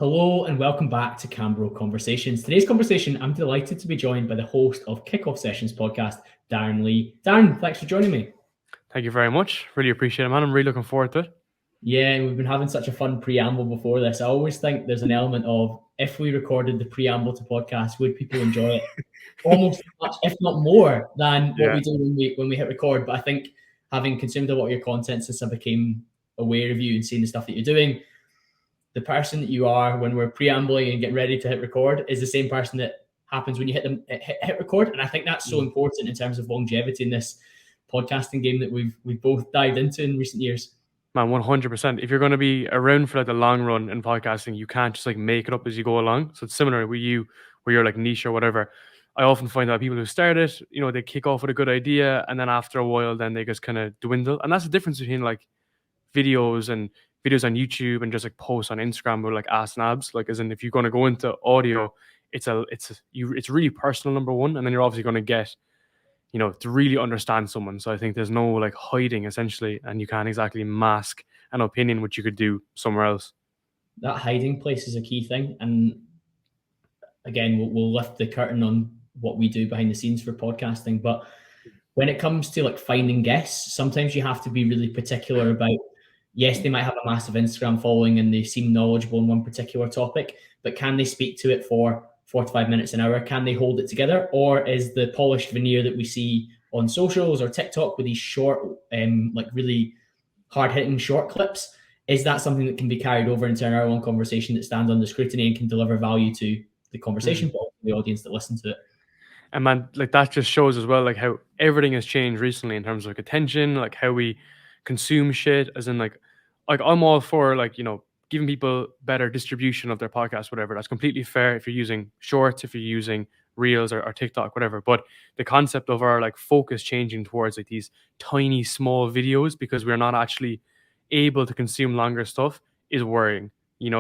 Hello and welcome back to CamBro Conversations. Today's conversation, I'm delighted to be joined by the host of Kickoff Sessions podcast, Darren Lee. Darren, thanks for joining me. Thank you very much. Really appreciate it, man. I'm really looking forward to it. Yeah, we've been having such a fun preamble before this. I always think there's an element of if we recorded the preamble to podcast, would people enjoy it almost as much, if not more, than what Yeah. we do when we hit record. But I think having consumed a lot of your content since I became aware of you and seeing the stuff that you're doing, the person that you are when we're preambling and getting ready to hit record is the same person that happens when you hit record. And I think that's so important in terms of longevity in this podcasting game that we've both dived into in recent years. Man, 100%. If you're going to be around for like the long run in podcasting, you can't just like make it up as you go along. So it's similar with you, where you're like niche or whatever. I often find that people who start it, they kick off with a good idea, and then after a while, then they just kind of dwindle. And that's the difference between like videos on YouTube and just like posts on Instagram with like ass and abs. Like, as in, if you're going to go into audio, it's really personal, number one, and then you're obviously going to get to really understand someone. So I think there's no like hiding essentially, and you can't exactly mask an opinion which you could do somewhere else. That hiding place is a key thing. And again, we'll lift the curtain on what we do behind the scenes for podcasting. But when it comes to like finding guests, sometimes you have to be really particular about, yes, they might have a massive Instagram following and they seem knowledgeable in one particular topic, but can they speak to it for 45 minutes, an hour? Can they hold it together? Or is the polished veneer that we see on socials or TikTok with these short, like really hard-hitting short clips, is that something that can be carried over into an hour-long conversation that stands under scrutiny and can deliver value to the conversation, but also the audience that listen to it? And man, like that just shows as well, like how everything has changed recently in terms of like attention, like how we consume shit. As in, like I'm all for like giving people better distribution of their podcast, whatever. That's completely fair if you're using shorts, if you're using reels or TikTok, whatever. But the concept of our like focus changing towards like these tiny small videos because we're not actually able to consume longer stuff is worrying.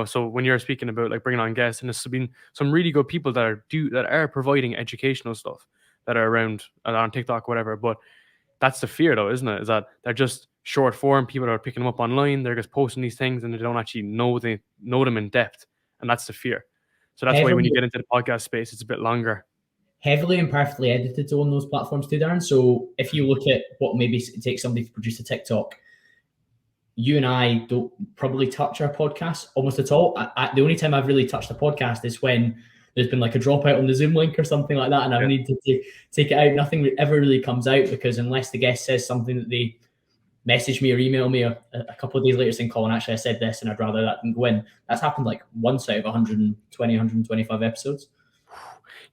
So when you're speaking about like bringing on guests, and there's been some really good people that are providing educational stuff that are around on TikTok, whatever. But that's the fear, though, isn't it? Is that they're just short form. People are picking them up online. They're just posting these things, and they don't actually know them in depth, and that's the fear. So that's why when you Heavily, get into the podcast space, it's a bit longer. heavily and perfectly edited on those platforms too, Darren. So if you look at what maybe it takes somebody to produce a TikTok, you and I don't probably touch our podcast almost at all. The only time I've really touched a podcast is when there's been like a dropout on the Zoom link or something like that, and I need to take it out. Nothing ever really comes out because unless the guest says something that they message me or email me a couple of days later saying, Colin, actually I said this and I'd rather that than go in. That's happened like once out of 120, 125 episodes.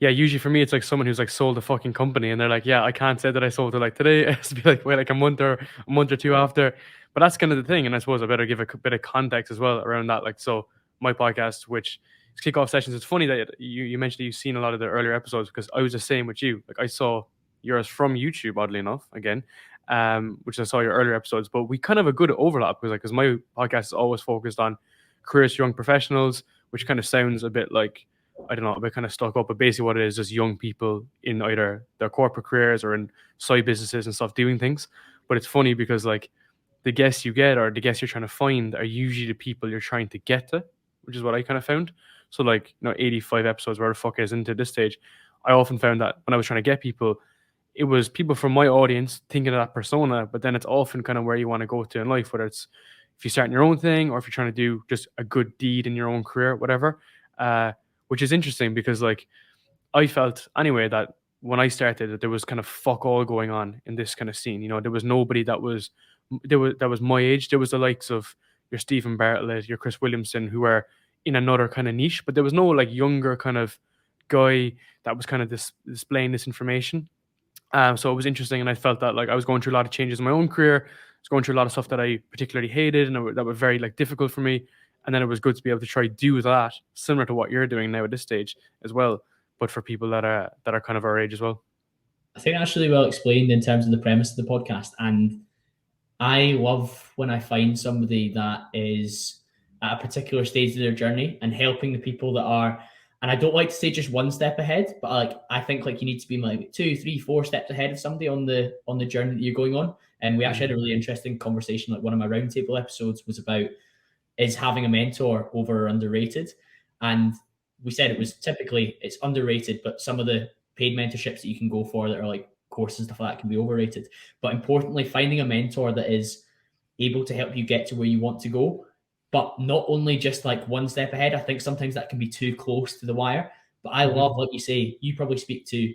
Yeah, usually for me, it's like someone who's like sold a fucking company, and they're like, "Yeah, I can't say that I sold it like today." It has to be like, wait, like a month or two after. But that's kind of the thing, and I suppose I better give a bit of context as well around that. Like, so my podcast, which is Kickoff Sessions, it's funny that you mentioned that you've seen a lot of the earlier episodes because I was the same with you. Like, I saw yours from YouTube, oddly enough, again, which I saw your earlier episodes. But we kind of have a good overlap because my podcast is always focused on careers for young professionals, which kind of sounds a bit like, I don't know, a bit kind of stuck up, but basically what it is young people in either their corporate careers or in side businesses and stuff doing things. But it's funny because like the guests you get or the guests you're trying to find are usually the people you're trying to get to, which is what I kind of found. So like, 85 episodes, where the fuck is into this stage, I often found that when I was trying to get people, it was people from my audience thinking of that persona, but then it's often kind of where you want to go to in life, whether it's if you're starting your own thing or if you're trying to do just a good deed in your own career, whatever. Which is interesting because like I felt anyway that when I started that there was kind of fuck all going on in this kind of scene. There was nobody that was my age. There was the likes of your Stephen Bartlett, your Chris Williamson, who were in another kind of niche, but there was no like younger kind of guy that was kind of displaying this information. So it was interesting, and I felt that like I was going through a lot of changes in my own career. I was going through a lot of stuff that I particularly hated, and that were very like difficult for me. And then it was good to be able to try do that, similar to what you're doing now at this stage as well, but for people that are kind of our age as well. I think that's really well explained in terms of the premise of the podcast. And I love when I find somebody that is at a particular stage of their journey and helping the people that are, and I don't like to say just one step ahead, but like I think like you need to be like 2, 3, 4 steps ahead of somebody on the journey that you're going on. And we actually had a really interesting conversation. Like one of my roundtable episodes was about, is having a mentor over or underrated? And we said it was typically, it's underrated, but some of the paid mentorships that you can go for that are like courses and stuff like that can be overrated. But importantly, finding a mentor that is able to help you get to where you want to go, but not only just like one step ahead. I think sometimes that can be too close to the wire. But I love, like you say, you probably speak to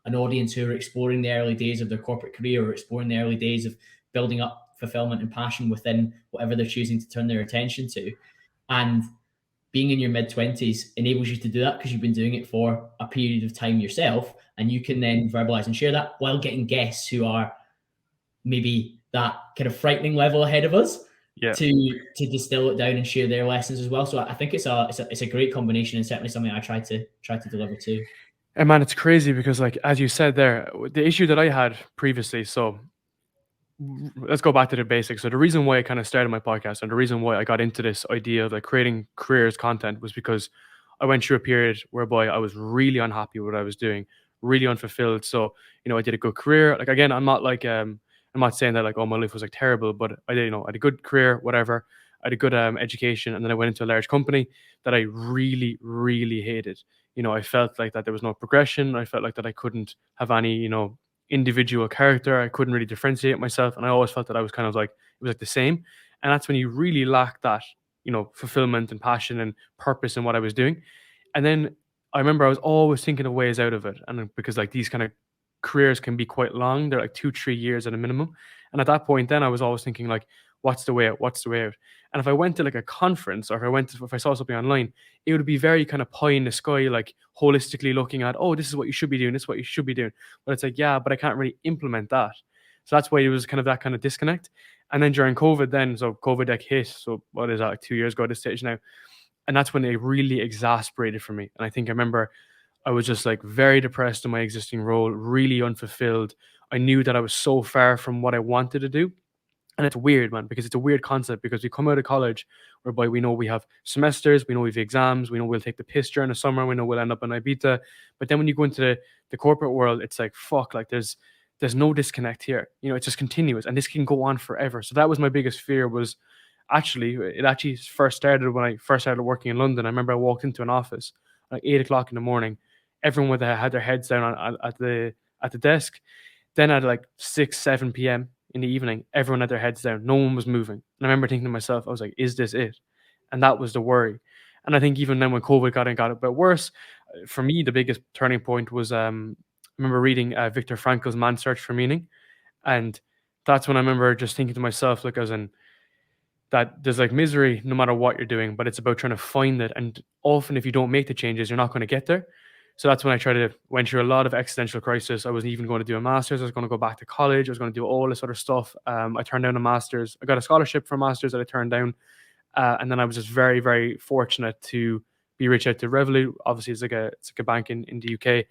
an audience who are exploring the early days of their corporate career or exploring the early days of building up fulfillment and passion within whatever they're choosing to turn their attention to. And being in your mid 20s enables you to do that because you've been doing it for a period of time yourself, and you can then verbalize and share that while getting guests who are maybe that kind of frightening level ahead of us to distill it down and share their lessons as well. So I think it's a great combination, and certainly something I try to deliver too. And man, it's crazy because, like, as you said there, the issue that I had previously, so let's go back to the basics. So the reason why I kind of started my podcast and the reason why I got into this idea of like creating careers content was because I went through a period whereby I was really unhappy with what I was doing, really unfulfilled. So, I did a good career. Like, again, I'm not saying that like, oh, my life was like terrible, but I did, I had a good career, whatever. I had a good education, and then I went into a large company that I really, really hated. I felt like that there was no progression. I felt like that I couldn't have any, individual character. I couldn't really differentiate myself, and I always felt that I was kind of like, it was like the same. And that's when you really lack that, fulfillment and passion and purpose in what I was doing. And then I remember I was always thinking of ways out of it, and because like these kind of careers can be quite long, they're like 2-3 years at a minimum. And at that point then I was always thinking like, what's the way out, and if I went to like a conference, or if I saw something online, it would be very kind of pie in the sky, like holistically looking at, oh, this is what you should be doing, this is what you should be doing. But it's like, yeah, but I can't really implement that. So that's why it was kind of that kind of disconnect. And then during COVID, so COVID like hit, so what is that, like 2 years ago at this stage now, and that's when it really exasperated for me. And I think I remember I was just like very depressed in my existing role, really unfulfilled. I knew that I was so far from what I wanted to do. And it's weird, man, because it's a weird concept, because we come out of college whereby we know we have semesters, we know we have exams, we know we'll take the piss during the summer, we know we'll end up in Ibiza. But then when you go into the corporate world, it's like, fuck, like there's no disconnect here. It's just continuous, and this can go on forever. So that was my biggest fear. It actually first started when I first started working in London. I remember I walked into an office at 8 o'clock in the morning. Everyone had their heads down at the desk. Then at like 6-7 p.m. in the evening, everyone had their heads down. No one was moving. And I remember thinking to myself, I was like, is this it? And that was the worry. And I think even then when COVID got a bit worse, for me, the biggest turning point was I remember reading Viktor Frankl's Man's Search for Meaning. And that's when I remember just thinking to myself, like, as in, that there's like misery no matter what you're doing, but it's about trying to find it. And often if you don't make the changes, you're not going to get there. So that's when I went through a lot of existential crisis. I wasn't even going to do a master's. I was going to go back to college. I was going to do all this other stuff. I turned down a master's. I got a scholarship for a master's that I turned down. And then I was just very, very fortunate to be reached out to Revolut. Obviously, it's like a bank in the UK,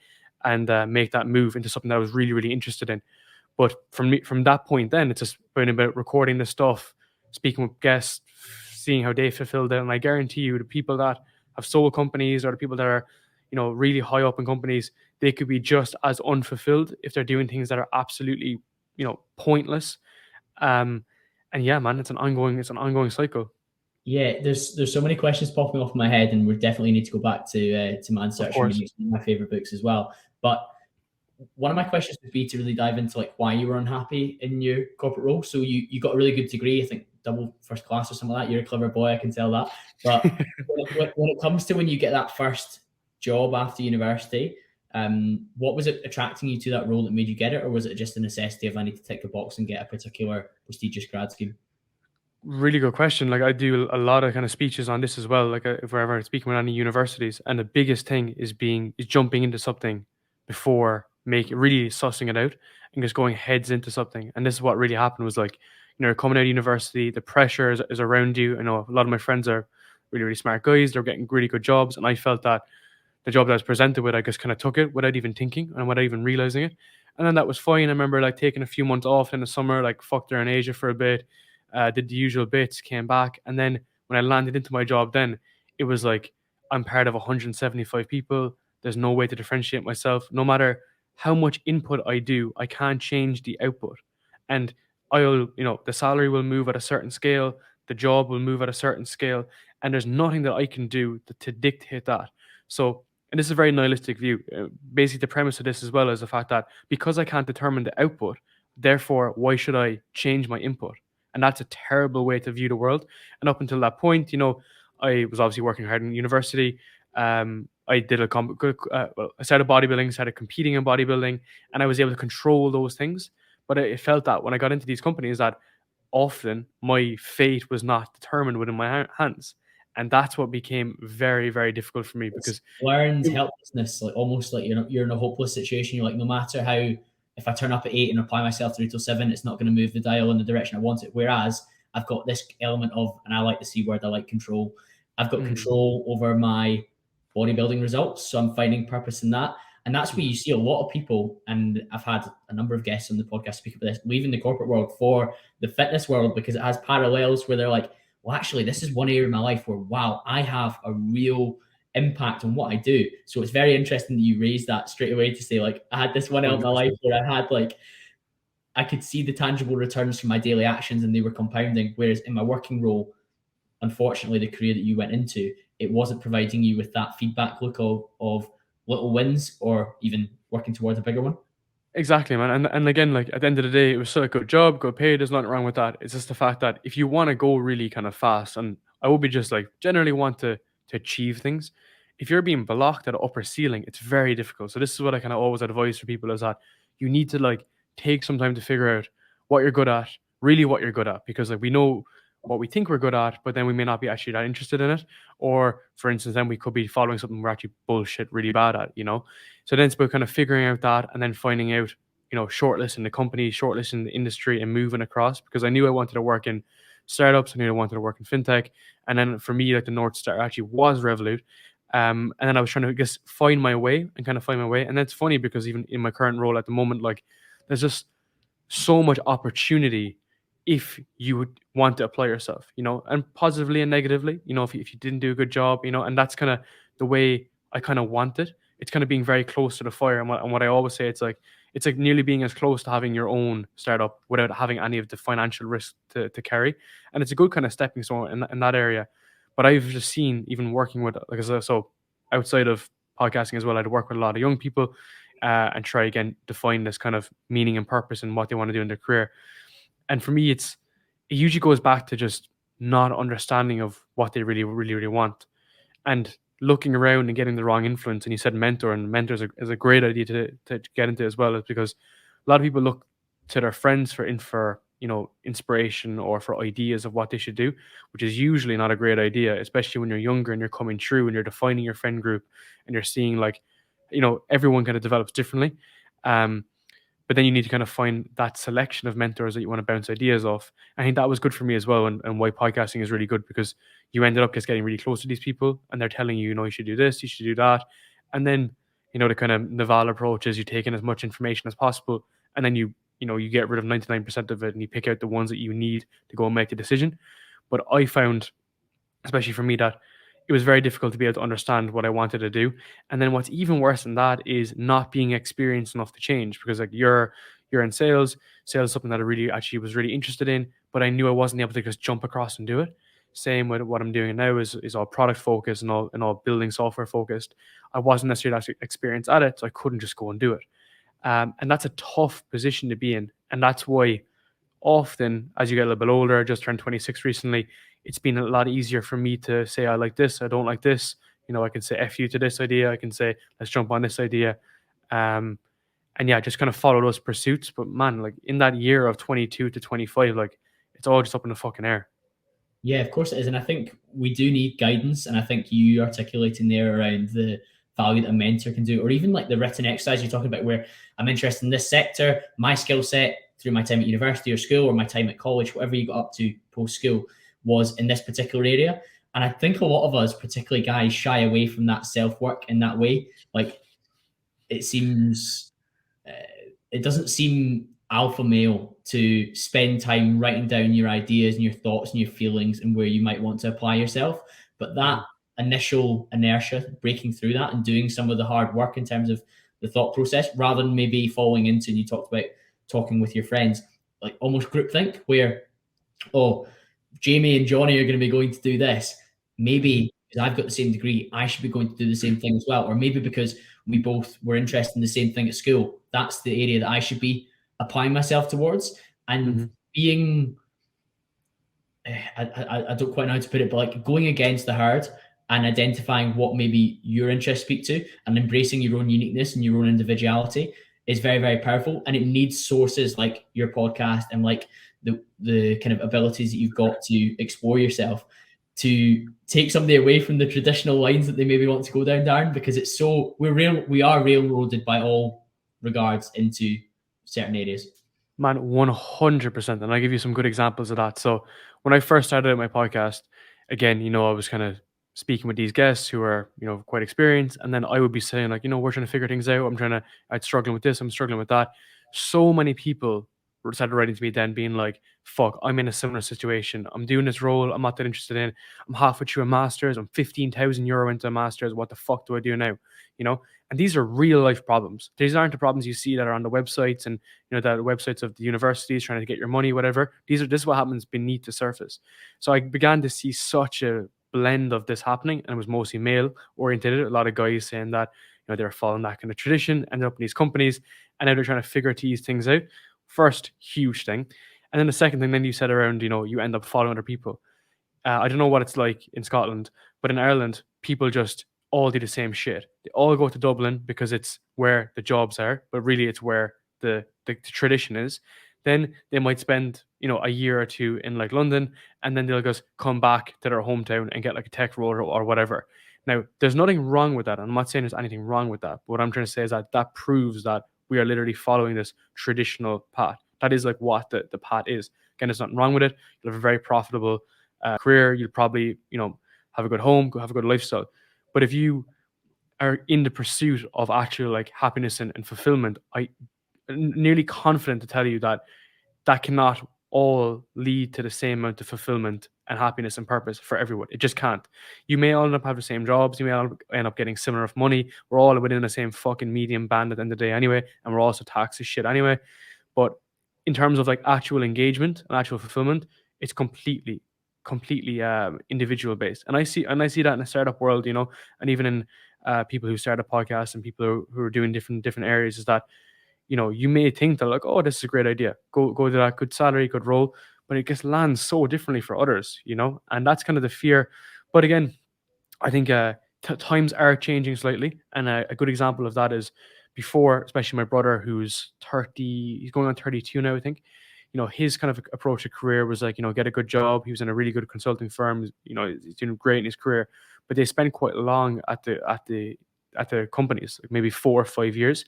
and make that move into something that I was really, really interested in. But from that point then, it's just been about recording this stuff, speaking with guests, seeing how they fulfilled it. And I guarantee you, the people that have sold companies, or the people that are, really high up in companies, they could be just as unfulfilled if they're doing things that are absolutely, pointless. And yeah, man, it's an ongoing cycle. Yeah, there's so many questions popping off my head, and we definitely need to go back to Man's Search for Meaning, one of my favorite books as well. But one of my questions would be to really dive into like why you were unhappy in your corporate role. So you got a really good degree, I think double first class or something like that. You're a clever boy, I can tell that. But when it comes to when you get that first job after university, what was it attracting you to that role that made you get it, or was it just a necessity of I need to tick the box and get a particular prestigious grad scheme? Really good question. Like, I do a lot of kind of speeches on this as well. Like, if we're ever speaking with any universities, and the biggest thing is jumping into something before really sussing it out and just going heads into something. And this is what really happened, was like, coming out of university, the pressure is around you. I know a lot of my friends are really, really smart guys. They're getting really good jobs. And I felt that the job that I was presented with, I just kind of took it without even thinking and without even realizing it. And then that was fine. I remember like taking a few months off in the summer, like fucked there in Asia for a bit, did the usual bits, came back. And then when I landed into my job, then it was like, I'm part of 175 people. There's no way to differentiate myself. No matter how much input I do, I can't change the output. And the salary will move at a certain scale, the job will move at a certain scale, and there's nothing that I can do to dictate that. So, and this is a very nihilistic view. Basically, the premise of this as well is the fact that because I can't determine the output, therefore, why should I change my input? And that's a terrible way to view the world. And up until that point, I was obviously working hard in university. I did I started bodybuilding, started competing in bodybuilding, and I was able to control those things. But it felt that when I got into these companies, that often my fate was not determined within my hands, and that's what became very, very difficult for me because learned helplessness, like almost like you're in a hopeless situation. You're like, no matter how, if I turn up at 8 and apply myself through till 7, it's not going to move the dial in the direction I want it. Whereas I've got this element of, and I like the C word, I like control. I've got control over my bodybuilding results, so I'm finding purpose in that. And that's where you see a lot of people, and I've had a number of guests on the podcast speak about this, leaving the corporate world for the fitness world because it has parallels where they're like, well, actually, this is one area of my life where, wow, I have a real impact on what I do. So it's very interesting that you raised that straight away to say, like, I had this one element of my life where I had, like, I could see the tangible returns from my daily actions and they were compounding. Whereas in my working role, unfortunately, the career that you went into, it wasn't providing you with that feedback loop of little wins or even working towards a bigger one. Exactly, man. And again, like at the end of the day, it was still a good job, good pay. There's nothing wrong with that. It's just the fact that if you want to go really kind of fast, and I would be just like generally want to achieve things, if you're being blocked at an upper ceiling, it's very difficult. So this is what I kind of always advise for people is that you need to like take some time to figure out what you're good at, really what you're good at, because like we know what we think we're good at, but then we may not be actually that interested in it. Or for instance, then we could be following something we're actually bullshit really bad at, So then it's about kind of figuring out that and then finding out, shortlisting the company, shortlisting the industry and moving across because I knew I wanted to work in startups. I knew I wanted to work in fintech. And then for me, like the North Star actually was Revolut. And then I was trying to just find my way and kind of find my way. And it's funny because even in my current role at the moment, like there's just so much opportunity if you would want to apply yourself, and positively and negatively, if you didn't do a good job, and that's kind of the way I kind of want it. It's kind of being very close to the fire. And what I always say, it's like nearly being as close to having your own startup without having any of the financial risk to carry. And it's a good kind of stepping stone in that area. But I've just seen, even working with, like I said, so outside of podcasting as well, I'd work with a lot of young people and try again define this kind of meaning and purpose and what they want to do in their career. And for me, it usually goes back to just not understanding of what they really, really, really want, and looking around and getting the wrong influence. And you said mentor, and mentors is a great idea to get into as well, is because a lot of people look to their friends for inspiration or for ideas of what they should do, which is usually not a great idea, especially when you're younger and you're coming through and you're defining your friend group and you're seeing like, everyone kind of develops differently. But then you need to kind of find that selection of mentors that you want to bounce ideas off. I think that was good for me as well, and why podcasting is really good, because you ended up just getting really close to these people and they're telling you, you should do this, you should do that. And then, the kind of Naval approach is you take in as much information as possible, and then you get rid of 99% of it and you pick out the ones that you need to go and make the decision. But I found, especially for me, that it was very difficult to be able to understand what I wanted to do. And then what's even worse than that is not being experienced enough to change, because like you're in sales is something that I really actually was really interested in, but I knew I wasn't able to just jump across and do it. Same with what I'm doing now is all product focused and all building software focused. I wasn't necessarily actually experienced at it, so I couldn't just go and do it. And that's a tough position to be in. And that's why often as you get a little bit older, I just turned 26 recently, it's been a lot easier for me to say, I like this, I don't like this. I can say F you to this idea. I can say, let's jump on this idea. And yeah, just kind of follow those pursuits. But man, like in that year of 22 to 25, like it's all just up in the fucking air. Yeah, of course it is. And I think we do need guidance. And I think you articulating there around the value that a mentor can do, or even like the written exercise you're talking about, where I'm interested in this sector, my skill set through my time at university or school or my time at college, whatever you got up to post school, was in this particular area. And I think a lot of us, particularly guys, shy away from that self-work in that way. Like it seems, it doesn't seem alpha male to spend time writing down your ideas and your thoughts and your feelings and where you might want to apply yourself. But that initial inertia, breaking through that and doing some of the hard work in terms of the thought process, rather than maybe falling into, and you talked about talking with your friends, like almost groupthink, where, oh, Jamie and Johnny are going to be going to do this. maybe because I've got the same degree, I should be going to do the same thing as well. Or maybe because we both were interested in the same thing at school, that's the area that I should be applying myself towards. And being, I don't quite know how to put it, but like going against the herd and identifying what maybe your interests speak to and embracing your own uniqueness and your own individuality is very, very powerful. And it needs sources like your podcast and like the kind of abilities that you've got to explore yourself to take somebody away from the traditional lines that they maybe want to go down, Darren, because it's so we are railroaded by all regards into certain areas. Man, 100%. And I'll give you some good examples of that. So when I first started my podcast, again, I was kind of speaking with these guests who are, quite experienced. And then I would be saying like, we're trying to figure things out. I'm struggling with this. I'm struggling with that. So many people started writing to me then being like, fuck, I'm in a similar situation. I'm doing this role I'm not that interested in. I'm halfway through a master's. I'm 15,000 euro into a master's. What the fuck do I do now? And these are real life problems. These aren't the problems you see that are on the websites and the websites of the universities trying to get your money, whatever. This is what happens beneath the surface. So I began to see such a blend of this happening, and it was mostly male oriented. A lot of guys saying that they're following that kind of tradition, ended up in these companies, and now they're trying to figure these things out. First, huge thing. And then the second thing, then you said around, you end up following other people. I don't know what it's like in Scotland, but in Ireland, people just all do the same shit. They all go to Dublin because it's where the jobs are, but really it's where the tradition is. Then they might spend, a year or two in like London, and then they'll just come back to their hometown and get like a tech role or whatever. Now, there's nothing wrong with that. I'm not saying there's anything wrong with that. But what I'm trying to say is that proves that we are literally following this traditional path. That is like what the path is. Again, there's nothing wrong with it. You'll have a very profitable career. You'll probably, have a good home, have a good lifestyle. But if you are in the pursuit of actual like happiness and fulfillment, I'm nearly confident to tell you that cannot all lead to the same amount of fulfillment and happiness and purpose for everyone. It just can't. You may all end up having the same jobs. You may all end up getting similar enough money. We're all within the same fucking medium band at the end of the day anyway, and we're also taxed as shit anyway. But in terms of like actual engagement and actual fulfillment, it's completely individual based. And I see that in the startup world, and even in people who start a podcast and people who are doing different areas, is that you may think that like, oh, this is a great idea, go to that, good salary, good role, but it just lands so differently for others, and that's kind of the fear. But again, I think times are changing slightly, and a good example of that is before, especially my brother who's 30, he's going on 32 now, I think. His kind of approach to career was like, get a good job. He was in a really good consulting firm. He's doing great in his career, but they spend quite long at the companies, like maybe 4 or 5 years.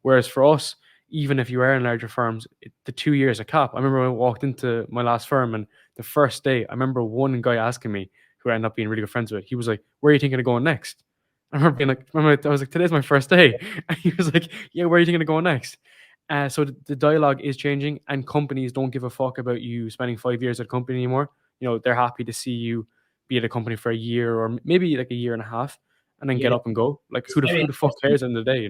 Whereas for us, even if you are in larger firms, the 2 years a cap. I remember when I walked into my last firm, and the first day, I remember one guy asking me, who I ended up being really good friends with, he was like, "Where are you thinking of going next?" I remember being like, I was like, "Today's my first day," and he was like, "Yeah, where are you thinking of going next?" So the dialogue is changing, and companies don't give a fuck about you spending 5 years at a company anymore. They're happy to see you be at a company for a year or maybe like a year and a half, and then get up and go. Like who the fuck cares in the day,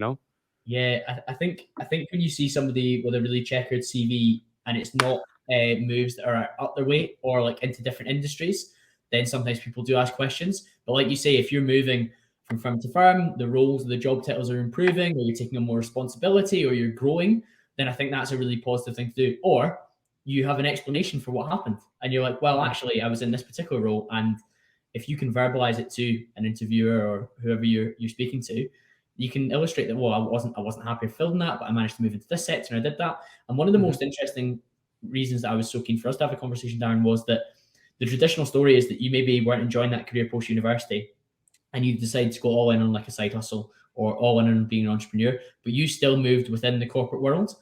Yeah, I think when you see somebody with a really checkered CV and it's not moves that are up their way or like into different industries, then sometimes people do ask questions. But like you say, if you're moving from firm to firm, the roles, the job titles are improving, or you're taking on more responsibility, or you're growing, then I think that's a really positive thing to do. Or you have an explanation for what happened, and you're like, well, actually, I was in this particular role, and if you can verbalize it to an interviewer or whoever you're speaking to, you can illustrate that, well, I wasn't happy filling that, but I managed to move into this sector and I did that. And one of the most interesting reasons that I was so keen for us to have a conversation, Darren, was that the traditional story is that you maybe weren't enjoying that career post university and you decided to go all in on like a side hustle or all in on being an entrepreneur, but you still moved within the corporate world.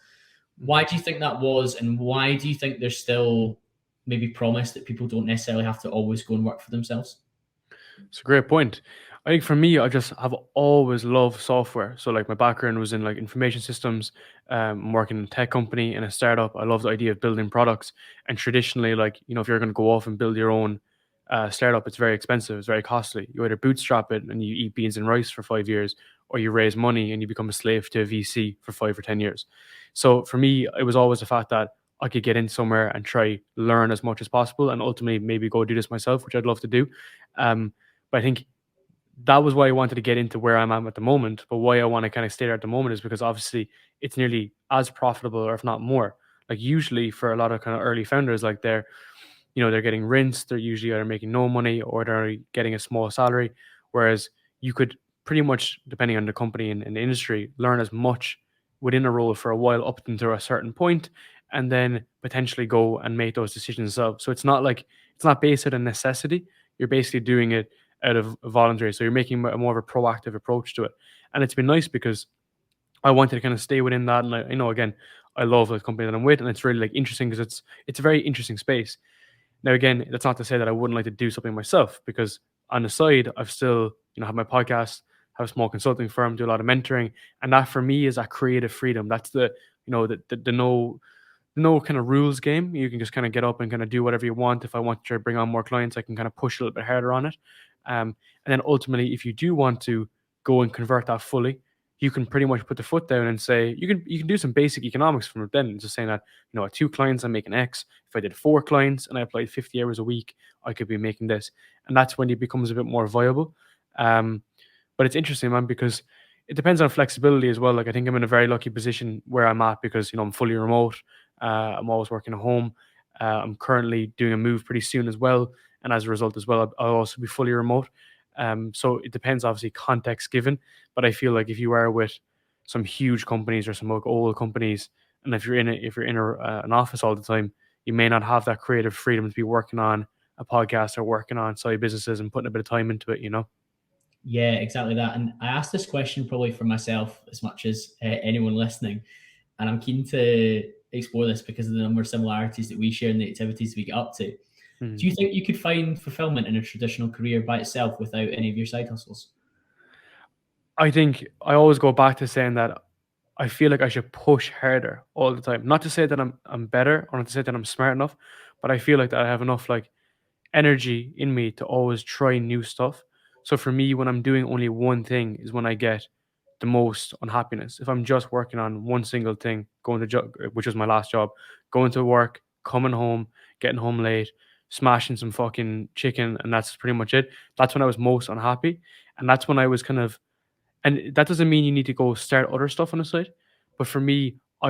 Why do you think that was? And why do you think there's still maybe promise that people don't necessarily have to always go and work for themselves? It's a great point. I think for me, I just have always loved software. So like my background was in like information systems. I'm working in a tech company in a startup. I love the idea of building products. And traditionally, like, if you're going to go off and build your own startup, it's very expensive. It's very costly. You either bootstrap it and you eat beans and rice for 5 years, or you raise money and you become a slave to a VC for 5 or 10 years. So for me, it was always the fact that I could get in somewhere and try learn as much as possible and ultimately maybe go do this myself, which I'd love to do. But I think that was why I wanted to get into where I'm at the moment. But why I want to kind of stay there at the moment is because obviously it's nearly as profitable, or if not more. Like usually for a lot of kind of early founders, like they're getting rinsed. They're usually either making no money or they're getting a small salary. Whereas you could pretty much, depending on the company and the industry, learn as much within a role for a while up until a certain point, and then potentially go and make those decisions yourself. So it's not based on necessity. You're basically doing it out of voluntary. So you're making a more of a proactive approach to it. And it's been nice because I wanted to kind of stay within that. And again, I love the company that I'm with, and it's really like interesting because it's a very interesting space. Now, again, that's not to say that I wouldn't like to do something myself, because on the side, I've still, have my podcast, have a small consulting firm, do a lot of mentoring, and that for me is that creative freedom. That's the no kind of rules game. You can just kind of get up and kind of do whatever you want. If I want to bring on more clients, I can kind of push a little bit harder on it. And then ultimately, if you do want to go and convert that fully, you can pretty much put the foot down and say you can do some basic economics from it. Then just saying that at 2 clients I'm making X. If I did 4 clients and I applied 50 hours a week, I could be making this, and that's when it becomes a bit more viable. But it's interesting, man, because it depends on flexibility as well. Like I think I'm in a very lucky position where I'm at because I'm fully remote. I'm always working at home. I'm currently doing a move pretty soon as well, and as a result as well, I'll also be fully remote. So it depends, obviously, context given. But I feel like if you are with some huge companies or some like old companies, and if you're in an office all the time, you may not have that creative freedom to be working on a podcast or working on side businesses and putting a bit of time into it. Yeah, exactly that. And I asked this question probably for myself as much as anyone listening. And I'm keen to explore this because of the number of similarities that we share in the activities we get up to. Mhm. Do you think you could find fulfillment in a traditional career by itself without any of your side hustles? I think I always go back to saying that I feel like I should push harder all the time. Not to say that I'm better, or not to say that I'm smart enough, but I feel like that I have enough like energy in me to always try new stuff. So for me, when I'm doing only one thing is when I get the most unhappiness. If I'm just working on one single thing, which was my last job, going to work, coming home, getting home late, smashing some fucking chicken, and that's pretty much it. That's when I was most unhappy, and that's when I was kind of. And that doesn't mean you need to go start other stuff on the side, but for me, I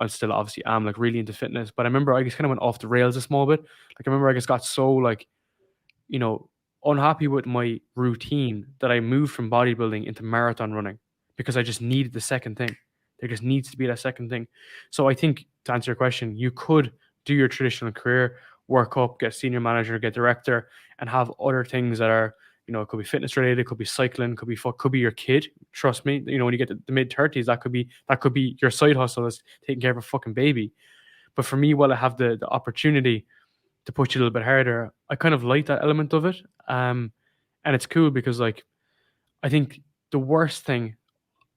still obviously am like really into fitness, but I remember I just kind of went off the rails a small bit. Like I remember I just got so like you know, unhappy with my routine that I moved from bodybuilding into marathon running because I just needed the second thing. There just needs to be that second thing. So I think to answer your question, you could do your traditional career, work up, get senior manager, get director, and have other things that are, it could be fitness related, it could be cycling, could be your kid. Trust me, when you get to the mid-30s, that could be your side hustle is taking care of a fucking baby. But for me, while I have the opportunity to push you a little bit harder, I kind of like that element of it. And it's cool because like I think the worst thing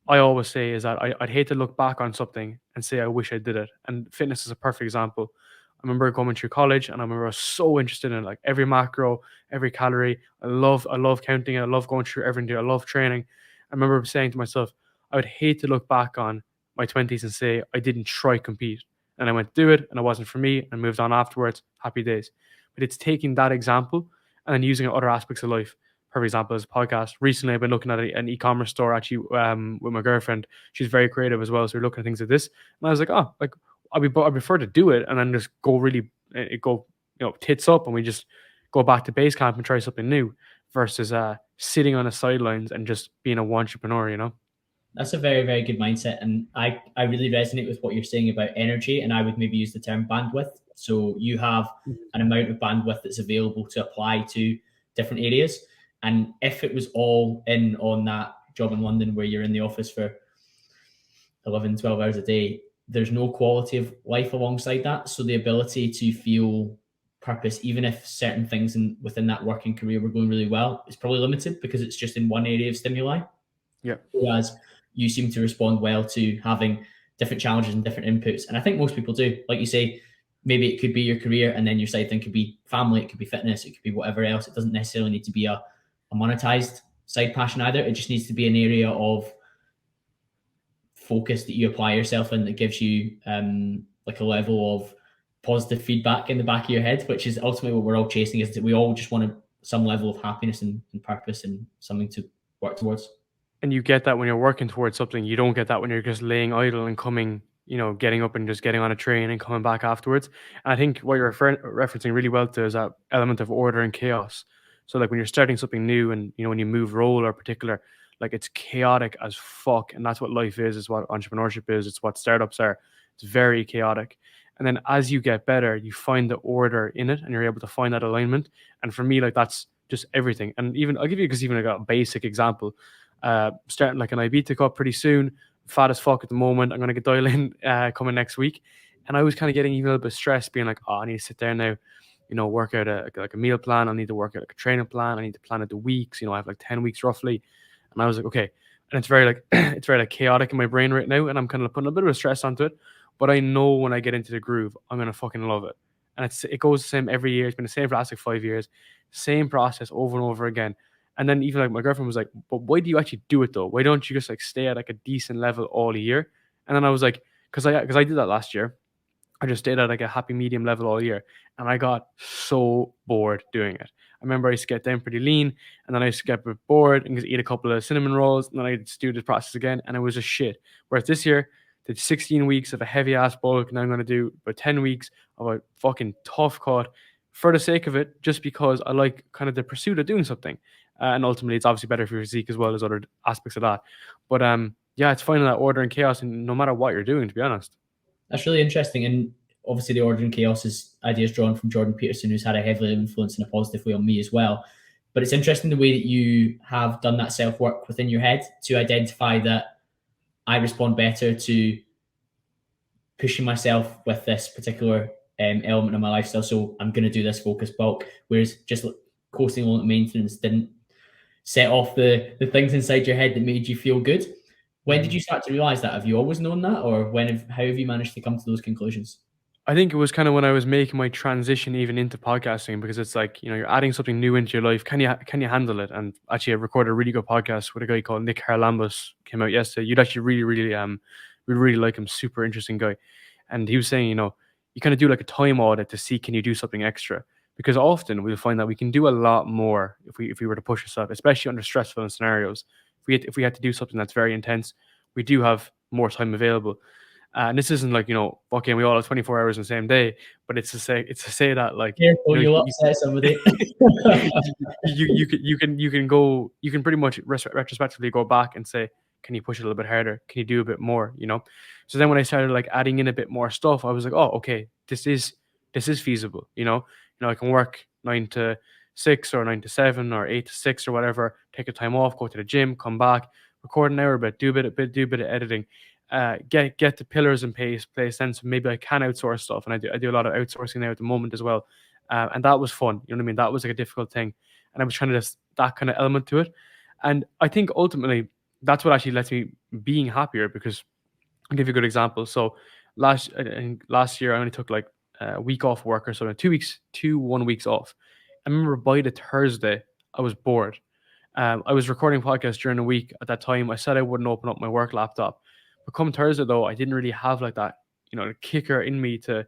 I always say is that I'd hate to look back on something and say I wish I did it. And fitness is a perfect example. I remember going through college and I remember I was so interested in like every macro, every calorie. I love counting it. I love going through everything. I love training. I remember saying to myself, I would hate to look back on my 20s and say I didn't try compete. And I went to do it and it wasn't for me and moved on afterwards. Happy days. But it's taking that example and then using it in other aspects of life. For example, as a podcast. Recently, I've been looking at an e-commerce store actually with my girlfriend. She's very creative as well, so we're looking at things like this. And I was like, oh, like I prefer to do it and then just go really go tits up and we just go back to base camp and try something new versus sitting on the sidelines and just being a entrepreneur. That's a very, very good mindset. And I really resonate with what you're saying about energy. And I would maybe use the term bandwidth. So you have an amount of bandwidth that's available to apply to different areas. And if it was all in on that job in London where you're in the office for 11, 12 hours a day, there's no quality of life alongside that. So the ability to feel purpose, even if certain things within that working career were going really well, is probably limited because it's just in one area of stimuli. Yeah. Whereas you seem to respond well to having different challenges and different inputs. And I think most people do. Like you say, maybe it could be your career and then your side thing could be family, it could be fitness, it could be whatever else. It doesn't necessarily need to be a monetized side passion either. It just needs to be an area of focus that you apply yourself in that gives you like a level of positive feedback in the back of your head, which is ultimately what we're all chasing, is that we all just want to some level of happiness and purpose and something to work towards. And you get that when you're working towards something. You don't get that when you're just laying idle and coming, getting up and just getting on a train and coming back afterwards. And I think what you're referencing really well to is that element of order and chaos. So like when you're starting something new and, when you move role or particular, like it's chaotic as fuck. And that's what life is. It's what entrepreneurship is. It's what startups are. It's very chaotic. And then as you get better, you find the order in it and you're able to find that alignment. And for me, like that's just everything. And even I'll give you even like a basic example. Starting like an Ibiza Cup pretty soon. Fat as fuck at the moment. I'm gonna get dial in coming next week, and I was kind of getting even a little bit stressed, being like, oh, I need to sit there now, work out a meal plan. I need to work out like a training plan. I need to plan out the weeks. I have like 10 weeks roughly, and I was like, okay. And it's very like it's very like chaotic in my brain right now, and I'm kind of putting a bit of a stress onto it. But I know when I get into the groove, I'm gonna fucking love it. And it goes the same every year. It's been the same for the last like 5 years, same process over and over again. And then even like my girlfriend was like, but why do you actually do it though? Why don't you just like stay at like a decent level all year? And then I was like, because I did that last year. I just stayed at like a happy medium level all year. And I got so bored doing it. I remember I used to get down pretty lean, and then I used to get a bit bored and just eat a couple of cinnamon rolls, and then I'd do the process again, and it was just shit. Whereas this year, did 16 weeks of a heavy ass bulk, and I'm going to do about 10 weeks of a fucking tough cut for the sake of it, just because I like kind of the pursuit of doing something. And ultimately, it's obviously better for your physique as well as other aspects of that. But yeah, it's finding that order and chaos, and no matter what you're doing, to be honest. That's really interesting. And obviously, the order and chaos is ideas drawn from Jordan Peterson, who's had a heavy influence in a positive way on me as well. But it's interesting the way that you have done that self work within your head to identify that I respond better to pushing myself with this particular element of my lifestyle. So I'm going to do this focus bulk, whereas just coasting along at maintenance didn't set off the things inside your head that made you feel good. When did you start to realize that? Have you always known that, or how have you managed to come to those conclusions? I think it was kind of when I was making my transition even into podcasting, because it's like, you're adding something new into your life. Can you handle it? And actually, I recorded a really good podcast with a guy called Nick Harlambus, came out yesterday. You'd actually really like him. Super interesting guy. And he was saying, you kind of do like a time audit to see, can you do something extra? Because often we'll find that we can do a lot more if we were to push ourselves, especially under stressful scenarios. If we had to do something that's very intense, we do have more time available. And this isn't like, okay, we all have 24 hours in the same day, but it's to say that like, careful, you'll upset somebody. you can pretty much retrospectively go back and say, can you push it a little bit harder? Can you do a bit more? So then when I started like adding in a bit more stuff, I was like, oh, okay, this is feasible. I can work 9 to 6 or 9 to 7 or 8 to 6 or whatever, take a time off, go to the gym, come back, record an hour, but do a bit of editing, get the pillars in place, then so maybe I can outsource stuff. And I do a lot of outsourcing now at the moment as well. And that was fun. You know what I mean? That was like a difficult thing. And I was trying to just that kind of element to it. And I think ultimately that's what actually lets me being happier, because I'll give you a good example. So last year I only took like a week off work or so, 1 weeks off. I remember by the Thursday I was bored. I was recording podcasts during the week at that time. I said I wouldn't open up my work laptop, but come Thursday though, I didn't really have like that, the kicker in me to.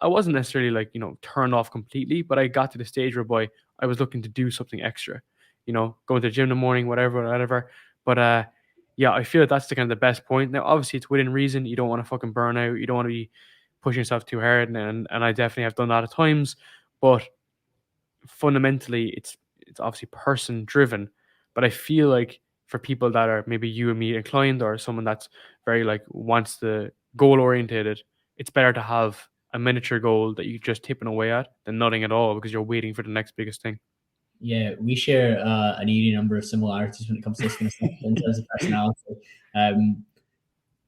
I wasn't necessarily like turned off completely, but I got to the stage whereby I was looking to do something extra, going to the gym in the morning, whatever. But yeah, I feel that's the kind of the best point. Now, obviously, it's within reason. You don't want to fucking burn out. You don't want to be pushing yourself too hard, and I definitely have done that at times. But fundamentally, it's obviously person driven. But I feel like for people that are maybe you and me inclined, or someone that's very like wants the goal orientated, it's better to have a miniature goal that you just tipping away at than nothing at all, because you're waiting for the next biggest thing. Yeah, we share an eerie number of similarities when it comes to this kind of stuff in terms of personality.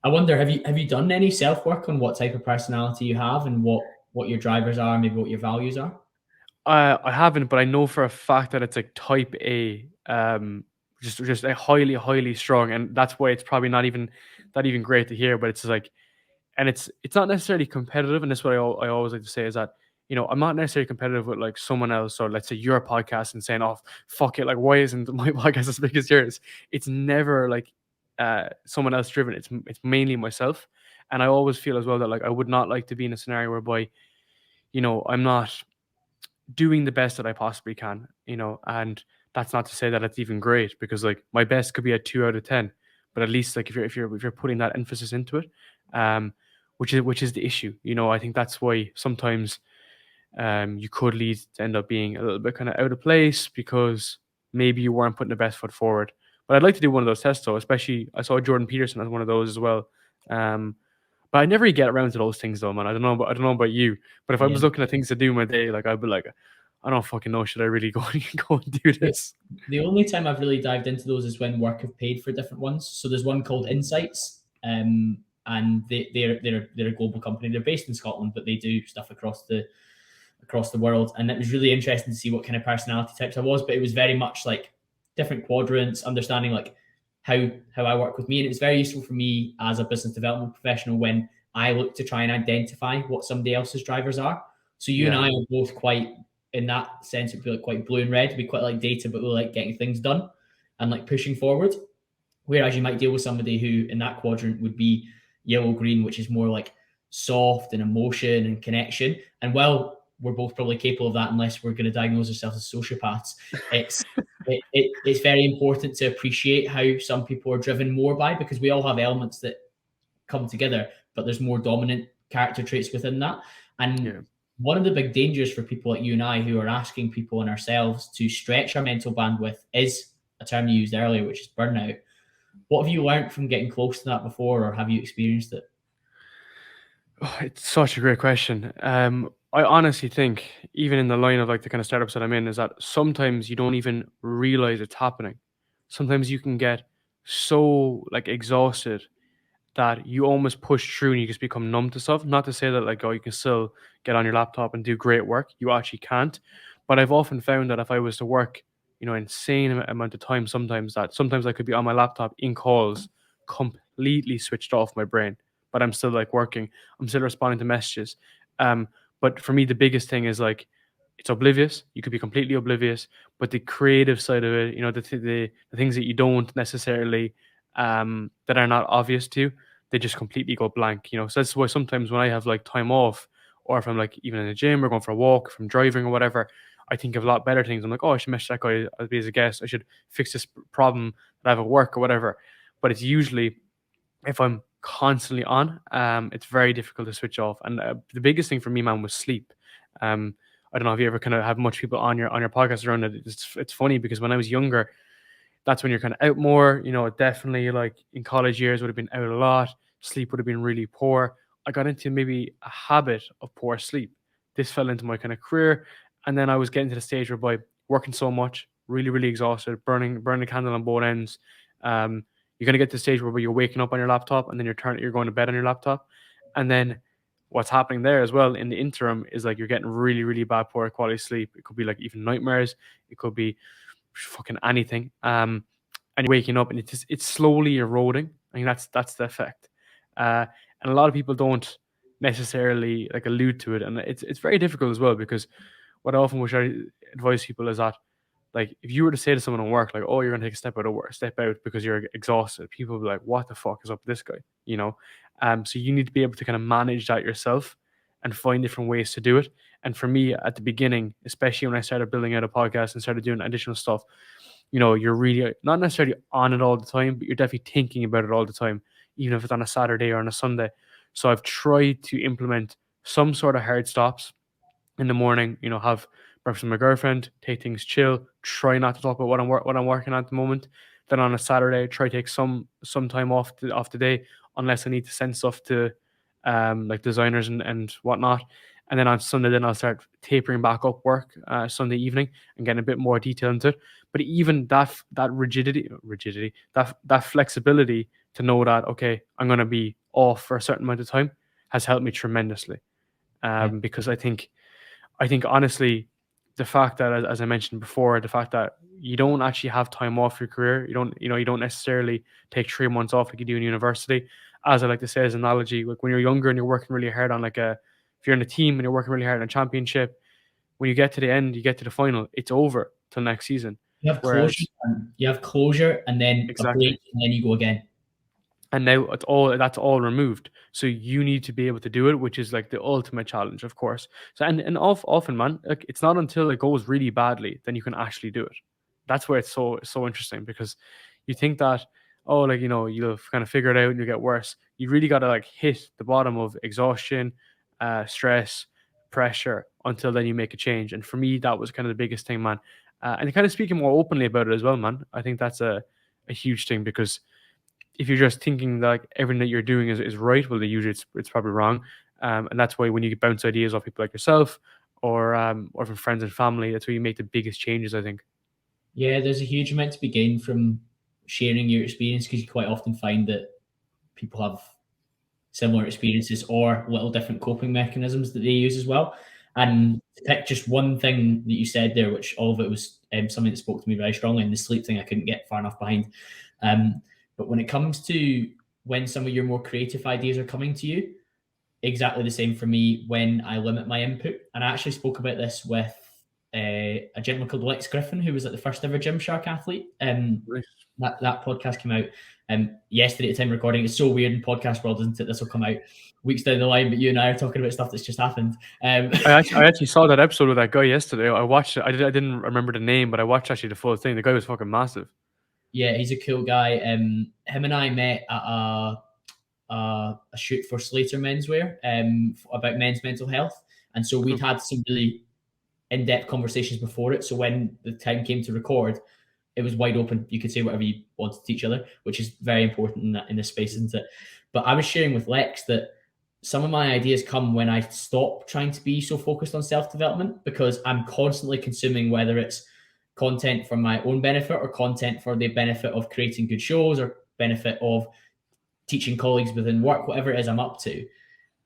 I wonder, have you done any self work on what type of personality you have and what your drivers are, maybe what your values are? I haven't, but I know for a fact that it's like type A, just a highly strong, and that's why it's probably not even great to hear. But it's like, and it's not necessarily competitive, and that's what I always like to say is that I'm not necessarily competitive with like someone else, or let's say your podcast and saying, oh fuck it, like why isn't my podcast as big as yours? It's never like someone else driven. It's mainly myself, and I always feel as well that like I would not like to be in a scenario whereby I'm not doing the best that I possibly can, and that's not to say that it's even great, because like my best could be a 2 out of 10, but at least like if you're putting that emphasis into it, um, which is the issue. I think that's why sometimes you could lead to end up being a little bit kind of out of place because maybe you weren't putting the best foot forward. But I'd like to do one of those tests though, especially I saw Jordan Peterson as one of those as well. But I never really get around to those things though, man. I don't know about you, but if I Yeah. was looking at things to do in my day, like I'd be like, I don't fucking know. Should I really go and do this? The only time I've really dived into those is when work have paid for different ones. So there's one called Insights, and they're a global company. They're based in Scotland, but they do stuff across the world. And it was really interesting to see what kind of personality types I was. But it was very much like different quadrants, understanding like how I work with me, and it was very useful for me as a business development professional when I look to try and identify what somebody else's drivers are. So you and Yeah. I are both quite, in that sense, we feel like quite blue and red. We quite like data, but we like getting things done and like pushing forward. Whereas you might deal with somebody who in that quadrant would be yellow green, which is more like soft and emotion and connection. And while we're both probably capable of that, unless we're going to diagnose ourselves as sociopaths, it's very important to appreciate how some people are driven more by, because we all have elements that come together, but there's more dominant character traits within that. And Yeah. one of the big dangers for people like you and I who are asking people and ourselves to stretch our mental bandwidth is a term you used earlier, which is burnout. What have you learned from getting close to that before, or have you experienced it? Oh, it's such a great question. I honestly think, even in the line of like the kind of startups that I'm in, is that sometimes you don't even realize it's happening. Sometimes you can get so like exhausted that you almost push through and you just become numb to stuff. Not to say that like, oh, you can still get on your laptop and do great work. You actually can't. But I've often found that if I was to work, insane amount of time, sometimes I could be on my laptop in calls, completely switched off my brain, but I'm still like working. I'm still responding to messages. Um, but for me, the biggest thing is like it's oblivious. You could be completely oblivious, but the creative side of it, the things that you don't necessarily that are not obvious to you, they just completely go blank. So that's why sometimes when I have like time off, or if I'm like even in the gym or going for a walk, if I'm driving or whatever, I think of a lot better things. I'm like, oh, I should message that guy. I'll be as a guest. I should fix this problem that I have at work or whatever. But it's usually if I'm constantly on, it's very difficult to switch off. And the biggest thing for me, man, was sleep. I don't know if you ever kind of have much people on your podcast around it. It's funny because when I was younger, that's when you're kind of out more. Definitely like in college years would have been out a lot. Sleep would have been really poor. I got into maybe a habit of poor sleep. This fell into my kind of career, and then I was getting to the stage where by working so much, really, really exhausted, burning the candle on both ends. You're gonna get to the stage where you're waking up on your laptop, and then you're going to bed on your laptop, and then what's happening there as well in the interim is like you're getting really, really bad poor quality sleep. It could be like even nightmares. It could be fucking anything. And you're waking up and it's slowly eroding. I think that's the effect. And a lot of people don't necessarily like allude to it, and it's very difficult as well because what I often wish I advise people is that like if you were to say to someone at work like, oh, you're gonna take a step out because you're exhausted, people will be like, what the fuck is up with this guy? So you need to be able to kind of manage that yourself and find different ways to do it. And for me at the beginning, especially when I started building out a podcast and started doing additional stuff, you're really not necessarily on it all the time, but you're definitely thinking about it all the time, even if it's on a Saturday or on a Sunday. So I've tried to implement some sort of hard stops in the morning, have breakfast with my girlfriend, take things chill, try not to talk about what I'm working on at the moment. Then on a Saturday, try to take some time off the day, unless I need to send stuff to like designers and whatnot. And then on Sunday, then I'll start tapering back up work Sunday evening and getting a bit more detail into it. But even that rigidity, that flexibility to know that okay, I'm going to be off for a certain amount of time has helped me tremendously. Yeah. Because I think honestly, the fact that as I mentioned before, the fact that you don't actually have time off your career, you don't necessarily take 3 months off like you do in university. As I like to say as an analogy, like when you're younger and you're working really hard on if you're in a team and you're working really hard on a championship, when you get to the end, you get to the final, it's over till next season. You have closure, Whereas and you have closure, and then a break, exactly, and then you go again. and now that's all removed. So you need to be able to do it, which is like the ultimate challenge, of course. So often, man, like it's not until it goes really badly then you can actually do it. That's where it's so interesting, because you think that, oh, like, you'll kind of figure it out and you get worse. You really got to like hit the bottom of exhaustion, stress, pressure, until then you make a change. And for me, that was kind of the biggest thing, man. And kind of speaking more openly about it as well, man. I think that's a huge thing, because if you're just thinking that like everything that you're doing is right, well, usually it's probably wrong. And that's why when you bounce ideas off people like yourself, or from friends and family, that's where you make the biggest changes, I think. Yeah, there's a huge amount to be gained from sharing your experience, because you quite often find that people have similar experiences or little different coping mechanisms that they use as well. And to pick just one thing that you said there, which all of it was something that spoke to me very strongly, and the sleep thing I couldn't get far enough behind. But when it comes to when some of your more creative ideas are coming to you, exactly the same for me when I limit my input. And I actually spoke about this with a gentleman called Lex Griffin, who was at the first ever Gymshark athlete. That podcast came out yesterday at the time of recording. It's so weird in podcast world, isn't it? This will come out weeks down the line, but you and I are talking about stuff that's just happened. I actually saw that episode with that guy yesterday. I watched it. I didn't remember the name, but I watched actually the full thing. The guy was fucking massive. Yeah, he's a cool guy. Him and I met at a shoot for Slater Menswear about men's mental health, and so we'd had some really in-depth conversations before it. So when the time came to record, it was wide open. You could say whatever you wanted to each other, which is very important in this space, isn't it? But I was sharing with Lex that some of my ideas come when I stop trying to be so focused on self-development, because I'm constantly consuming, whether it's content for my own benefit or content for the benefit of creating good shows or benefit of teaching colleagues within work, whatever it is I'm up to.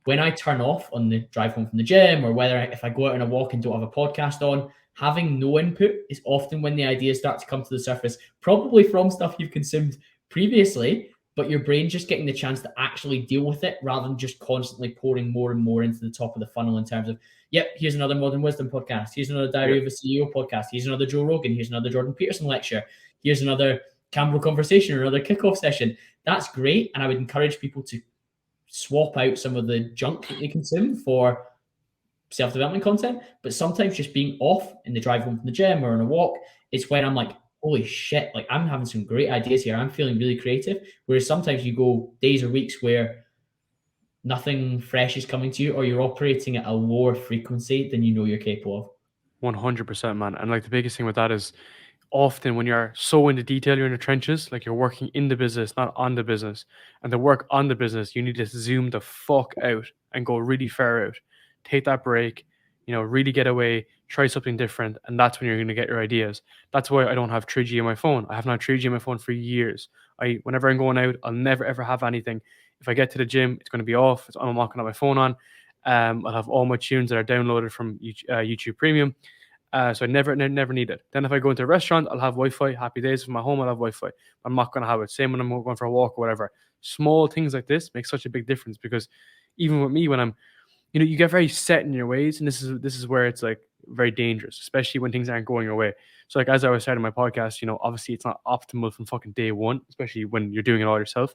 When I turn off on the drive home from the gym, or if I go out on a walk and don't have a podcast on, having no input is often when the ideas start to come to the surface, probably from stuff you've consumed previously, but your brain's just getting the chance to actually deal with it, rather than just constantly pouring more and more into the top of the funnel in terms of, yep, here's another Modern Wisdom podcast, here's another Diary of a CEO podcast, here's another Joe Rogan, here's another Jordan Peterson lecture, here's another CamBro conversation or another kickoff session. That's great, and I would encourage people to swap out some of the junk that they consume for self-development content. But sometimes just being off in the drive home from the gym or on a walk, it's when I'm like, holy shit, like I'm having some great ideas here. I'm feeling really creative. Whereas sometimes you go days or weeks where nothing fresh is coming to you, or you're operating at a lower frequency than you know you're capable of. 100%, man. And like the biggest thing with that is, often when you're so into detail, you're in the trenches, like you're working in the business, not on the business. And to work on the business, you need to zoom the fuck out and go really far out. Take that break, really get away, try something different. And that's when you're going to get your ideas. That's why I don't have 3G on my phone. I haven't had 3G on my phone for years. Whenever I'm going out, I'll never ever have anything. If I get to the gym, it's going to be off. I'm not going to have my phone on. I'll have all my tunes that are downloaded from YouTube Premium. So I never need it. Then if I go into a restaurant, I'll have Wi-Fi. Happy days. From my home, I'll have Wi-Fi. I'm not going to have it. Same when I'm going for a walk or whatever. Small things like this make such a big difference, because even with me, when I'm, you get very set in your ways, and this is where it's like very dangerous, especially when things aren't going your way. So like, as I was starting my podcast, obviously it's not optimal from fucking day one, especially when you're doing it all yourself.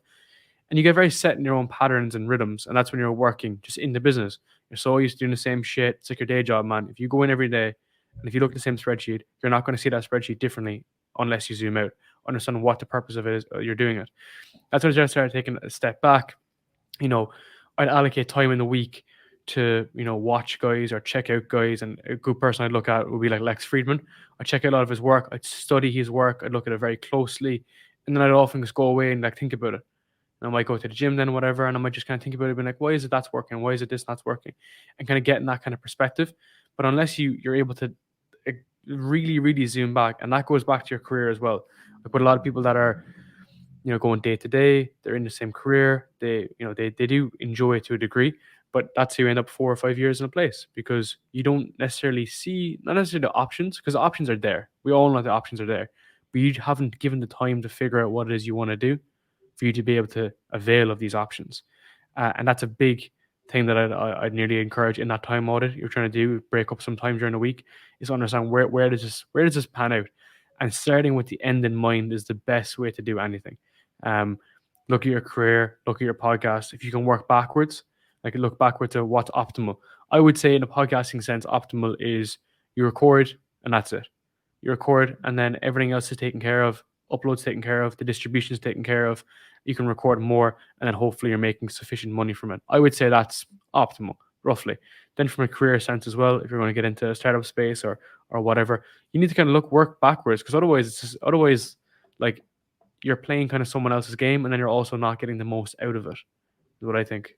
And you get very set in your own patterns and rhythms, and that's when you're working just in the business. You're so used to doing the same shit. It's like your day job, man. If you go in every day, and if you look at the same spreadsheet, you're not going to see that spreadsheet differently unless you zoom out, understand what the purpose of it is, you're doing it. That's when I started taking a step back. I'd allocate time in the week to, watch guys or check out guys. And a good person I'd look at would be like Lex Friedman. I'd check out a lot of his work. I'd study his work. I'd look at it very closely. And then I'd often just go away and like think about it. And I might go to the gym then, whatever, and I might just kind of think about it, being like, why is it that's working? Why is it this that's working? And kind of getting that kind of perspective. But unless you're able to really, really zoom back, and that goes back to your career as well. Like with a lot of people that are, going day to day, they're in the same career. They do enjoy it to a degree, but that's how you end up 4 or 5 years in a place, because you don't necessarily see, not necessarily the options, because the options are there. We all know the options are there, but you haven't given the time to figure out what it is you want to do for you to be able to avail of these options. And that's a big thing that I'd nearly encourage in that time audit you're trying to do, break up some time during the week, is understand where does this pan out, and starting with the end in mind is the best way to do anything. look at your career, look at your podcast. If you can work backwards, like look backward to what's optimal. I would say in a podcasting sense, optimal is you record and that's it. You record and then everything else is taken care of. Uploads taken care of. The distribution is taken care of. You can record more and then hopefully you're making sufficient money from it. I would say that's optimal, roughly. Then from a career sense as well, if you're going to get into a startup space or whatever, you need to kind of work backwards, because otherwise like you're playing kind of someone else's game and then you're also not getting the most out of it, is what I think.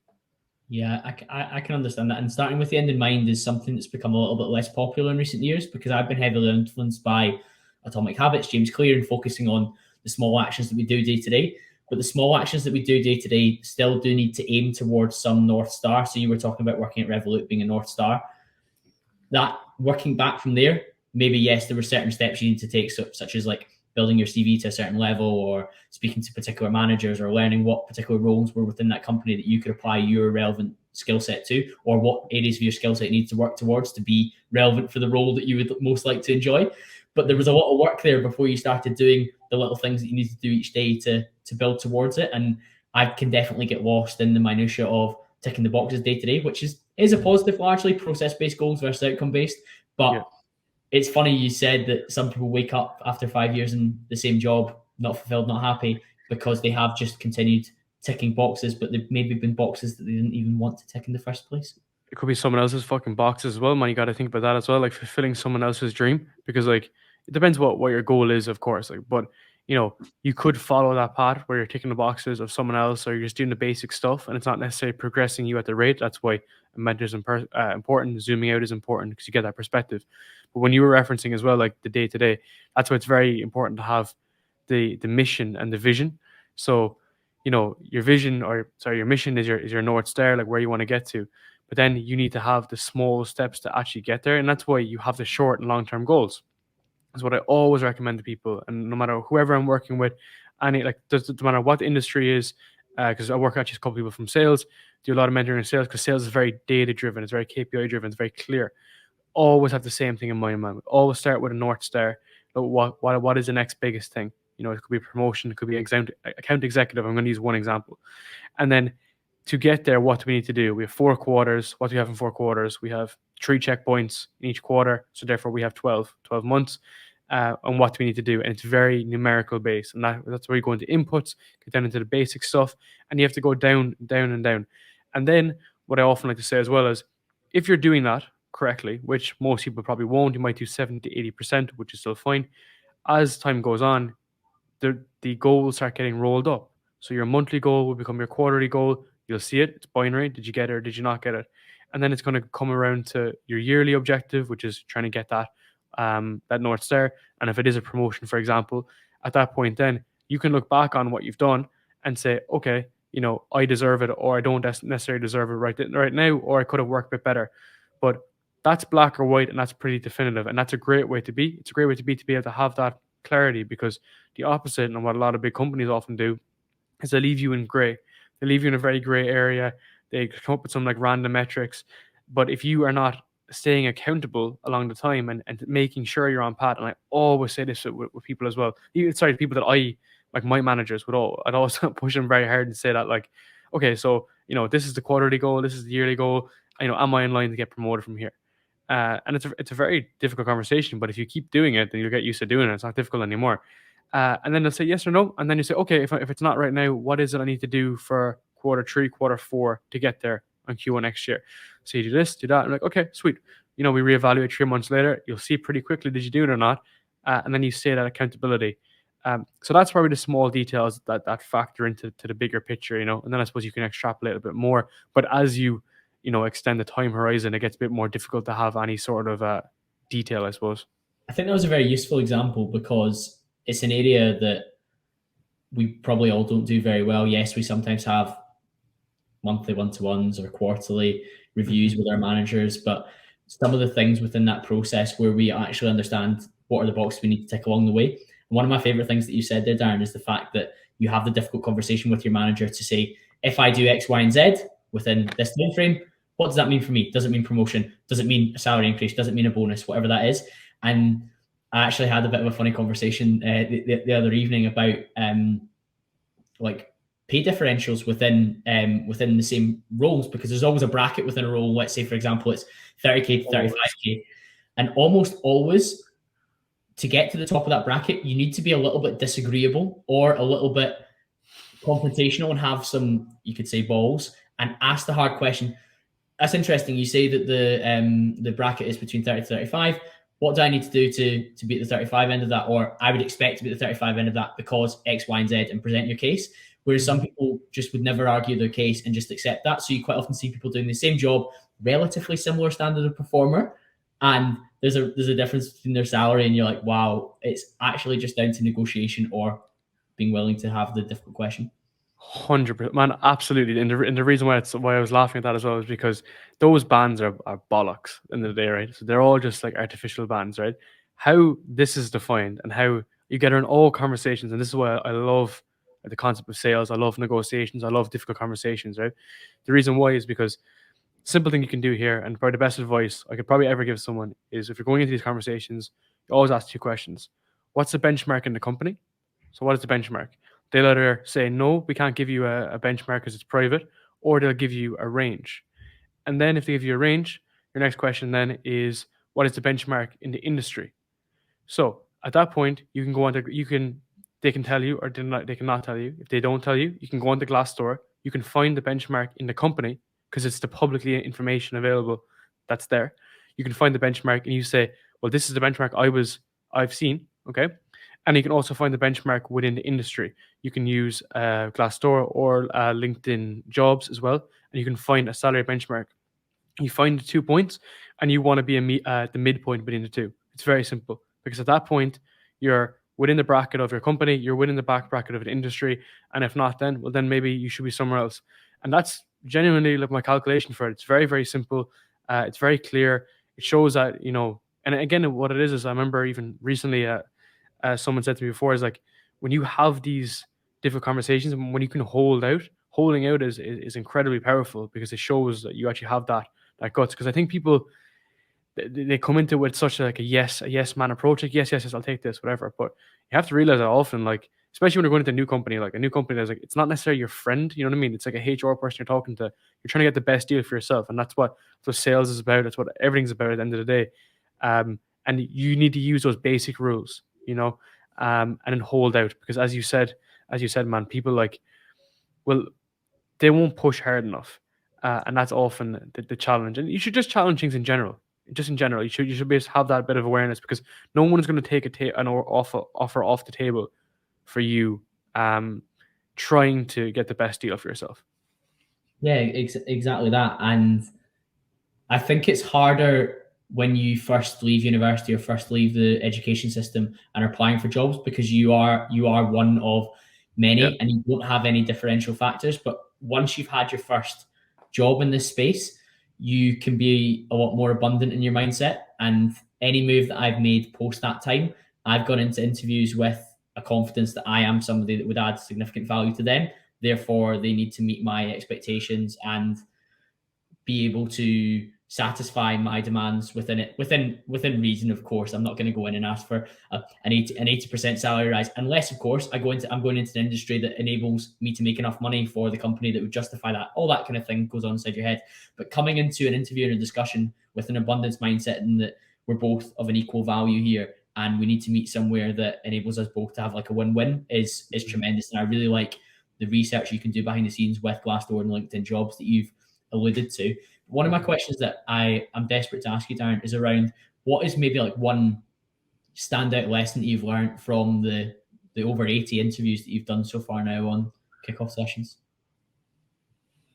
Yeah, I can understand that. And starting with the end in mind is something that's become a little bit less popular in recent years, because I've been heavily influenced by Atomic Habits, James Clear, and focusing on the small actions that we do day to day. But the small actions that we do day to day still do need to aim towards some North Star. So you were talking about working at Revolut being a North Star. That working back from there, maybe, yes, there were certain steps you need to take, such as like building your CV to a certain level, or speaking to particular managers, or learning what particular roles were within that company that you could apply your relevant skill set to, or what areas of your skill set you need to work towards to be relevant for the role that you would most like to enjoy. But there was a lot of work there before you started doing the little things that you need to do each day to build towards it. And I can definitely get lost in the minutia of ticking the boxes day to day, which is a positive, largely process-based goals versus outcome-based. But yeah, it's funny you said that some people wake up after 5 years in the same job, not fulfilled, not happy, because they have just continued ticking boxes, but they've maybe been boxes that they didn't even want to tick in the first place. It could be someone else's fucking boxes as well, man. You got to think about that as well, like fulfilling someone else's dream, because like it depends what your goal is, of course. Like, but you know, you could follow that path where you're ticking the boxes of someone else, or you're just doing the basic stuff, and it's not necessarily progressing you at the rate. That's why a mentor is important. Zooming out is important because you get that perspective. But when you were referencing as well, like the day to day, that's why it's very important to have the mission and the vision. So, you know, your vision, or sorry, your mission is your North Star, like where you want to get to. But then you need to have the small steps to actually get there. And that's why you have the short and long-term goals. That's what I always recommend to people. And no matter whoever I'm working with, doesn't matter what the industry is, because I work actually with a couple people from sales, do a lot of mentoring in sales, because sales is very data-driven, it's very KPI-driven, it's very clear. Always have the same thing in mind. Always start with a North Star. What is the next biggest thing? You know, it could be promotion, it could be account executive. I'm going to use one example. And then to get there, what do we need to do? We have 4 quarters. What do we have in 4 quarters? We have 3 checkpoints in each quarter. So therefore we have 12 months. And what do we need to do? And it's very numerical based. And that's where you go into inputs, get down into the basic stuff, and you have to go down, down, and down. And then what I often like to say as well is, if you're doing that correctly, which most people probably won't, you might do 70 to 80%, which is still fine. As time goes on, the goal will start getting rolled up. So your monthly goal will become your quarterly goal. You'll see it. It's binary. Did you get it or did you not get it? And then it's going to come around to your yearly objective, which is trying to get that North Star. And if it is a promotion, for example, at that point, then you can look back on what you've done and say, okay, you know, I deserve it, or I don't necessarily deserve it right now, or I could have worked a bit better. But that's black or white, and that's pretty definitive. And that's a great way to be. It's a great way to be able to have that clarity, because the opposite, and what a lot of big companies often do, is they leave you in gray. They leave you in a very gray area. They come up with some like random metrics. But if you are not staying accountable along the time and making sure you're on path, and I always say this with people as well, people that like my managers I'd always push them very hard and say that, like, okay, so, you know, this is the quarterly goal, this is the yearly goal, you know, am I in line to get promoted from here? And it's a very difficult conversation, but if you keep doing it, then you'll get used to doing it. It's not difficult anymore. And then they'll say yes or no. And then you say, okay, if it's not right now, what is it I need to do for quarter 3, quarter 4 to get there on Q1 next year? So you do this, do that. I'm like, okay, sweet. You know, we reevaluate 3 months later. You'll see pretty quickly, did you do it or not? And then you say that accountability. So that's probably the small details that factor into the bigger picture, you know. And then I suppose you can extrapolate a bit more. But as you extend the time horizon, it gets a bit more difficult to have any sort of detail, I suppose. I think that was a very useful example, because it's an area that we probably all don't do very well. Yes, we sometimes have monthly one-to-ones or quarterly reviews with our managers, but some of the things within that process where we actually understand what are the boxes we need to tick along the way. And one of my favorite things that you said there, Darren, is the fact that you have the difficult conversation with your manager to say, if I do X, Y, and Z within this time frame, what does that mean for me? Does it mean promotion? Does it mean a salary increase? Does it mean a bonus? Whatever that is. And I actually had a bit of a funny conversation the other evening about like pay differentials within the same roles, because there's always a bracket within a role. Let's say, for example, it's 30k to 35k, and almost always, to get to the top of that bracket, you need to be a little bit disagreeable or a little bit confrontational and have some, you could say, balls, and ask the hard question. That's interesting. You say that the bracket is between 30 to 35. What do I need to do to be at the 35 end of that? Or I would expect to be at the 35 end of that because X, Y, and Z, and present your case. Whereas some people just would never argue their case and just accept that. So you quite often see people doing the same job, relatively similar standard of performer, and there's a difference between their salary, and you're like, wow, it's actually just down to negotiation or being willing to have the difficult question. 100%, man, absolutely. And the reason why I was laughing at that as well is because those bands are bollocks in the day, right? So they're all just like artificial bands, right? How this is defined and how you get in all conversations, and this is why I love the concept of sales. I love negotiations. I love difficult conversations, right? The reason why is because simple thing you can do here, and probably the best advice I could probably ever give someone is, if you're going into these conversations, you always ask 2 questions. What's the benchmark in the company? So what is the benchmark? They'll either say, no, we can't give you a benchmark because it's private, or they'll give you a range. And then if they give you a range, your next question then is, what is the benchmark in the industry? So at that point, you can go on to, they can tell you, or they cannot tell you. If they don't tell you, you can go on to Glassdoor. You can find the benchmark in the company because it's the publicly information available that's there. You can find the benchmark and you say, well, this is the benchmark I've seen, okay? And you can also find the benchmark within the industry. You can use Glassdoor or LinkedIn Jobs as well, and you can find a salary benchmark. You find the 2 points, and you want to be the midpoint between the two. It's very simple, because at that point, you're within the bracket of your company, you're within the back bracket of the industry, and if not, then maybe you should be somewhere else. And that's genuinely like my calculation for it. It's very, very simple. It's very clear. It shows that, and again, what it is I remember even recently, someone said to me before, is like, when you have these difficult conversations, and when you can holding out is incredibly powerful, because it shows that you actually have that guts. Because I think people, they come into it with such a yes man approach, like yes, I'll take this, whatever. But you have to realize that often, like, especially when you're going into a new company, like a new company that's like, it's not necessarily your friend, you know what I mean? It's like a HR person you're talking to. You're trying to get the best deal for yourself, and that's what sales is about. That's what everything's about at the end of the day. And you need to use those basic rules, and then hold out, because as you said, man, people like, well, they won't push hard enough, and that's often the challenge. And you should just challenge things in general. Just in general, you should be able to have that bit of awareness, because no one is going to take an offer off the table for you, trying to get the best deal for yourself. Yeah, exactly that. And I think it's harder when you first leave university or first leave the education system and are applying for jobs, because you are one of many, Yep. and you don't have any differential factors. But once you've had your first job in this space, you can be a lot more abundant in your mindset. And any move that I've made post that time, I've gone into interviews with a confidence that I am somebody that would add significant value to them. Therefore, they need to meet my expectations and be able to satisfy my demands within reason. Of course, I'm not going to go in and ask for an 80% salary rise, unless, of course, I'm going into an industry that enables me to make enough money for the company that would justify that. All that kind of thing goes on inside your head. But coming into an interview and a discussion with an abundance mindset, and that we're both of an equal value here, and we need to meet somewhere that enables us both to have like a win-win, is tremendous. And I really like the research you can do behind the scenes with Glassdoor and LinkedIn Jobs that you've alluded to. One of my questions that I'm desperate to ask you, Darren, is around what is maybe like one standout lesson that you've learned from the over 80 interviews that you've done so far now on kickoff sessions?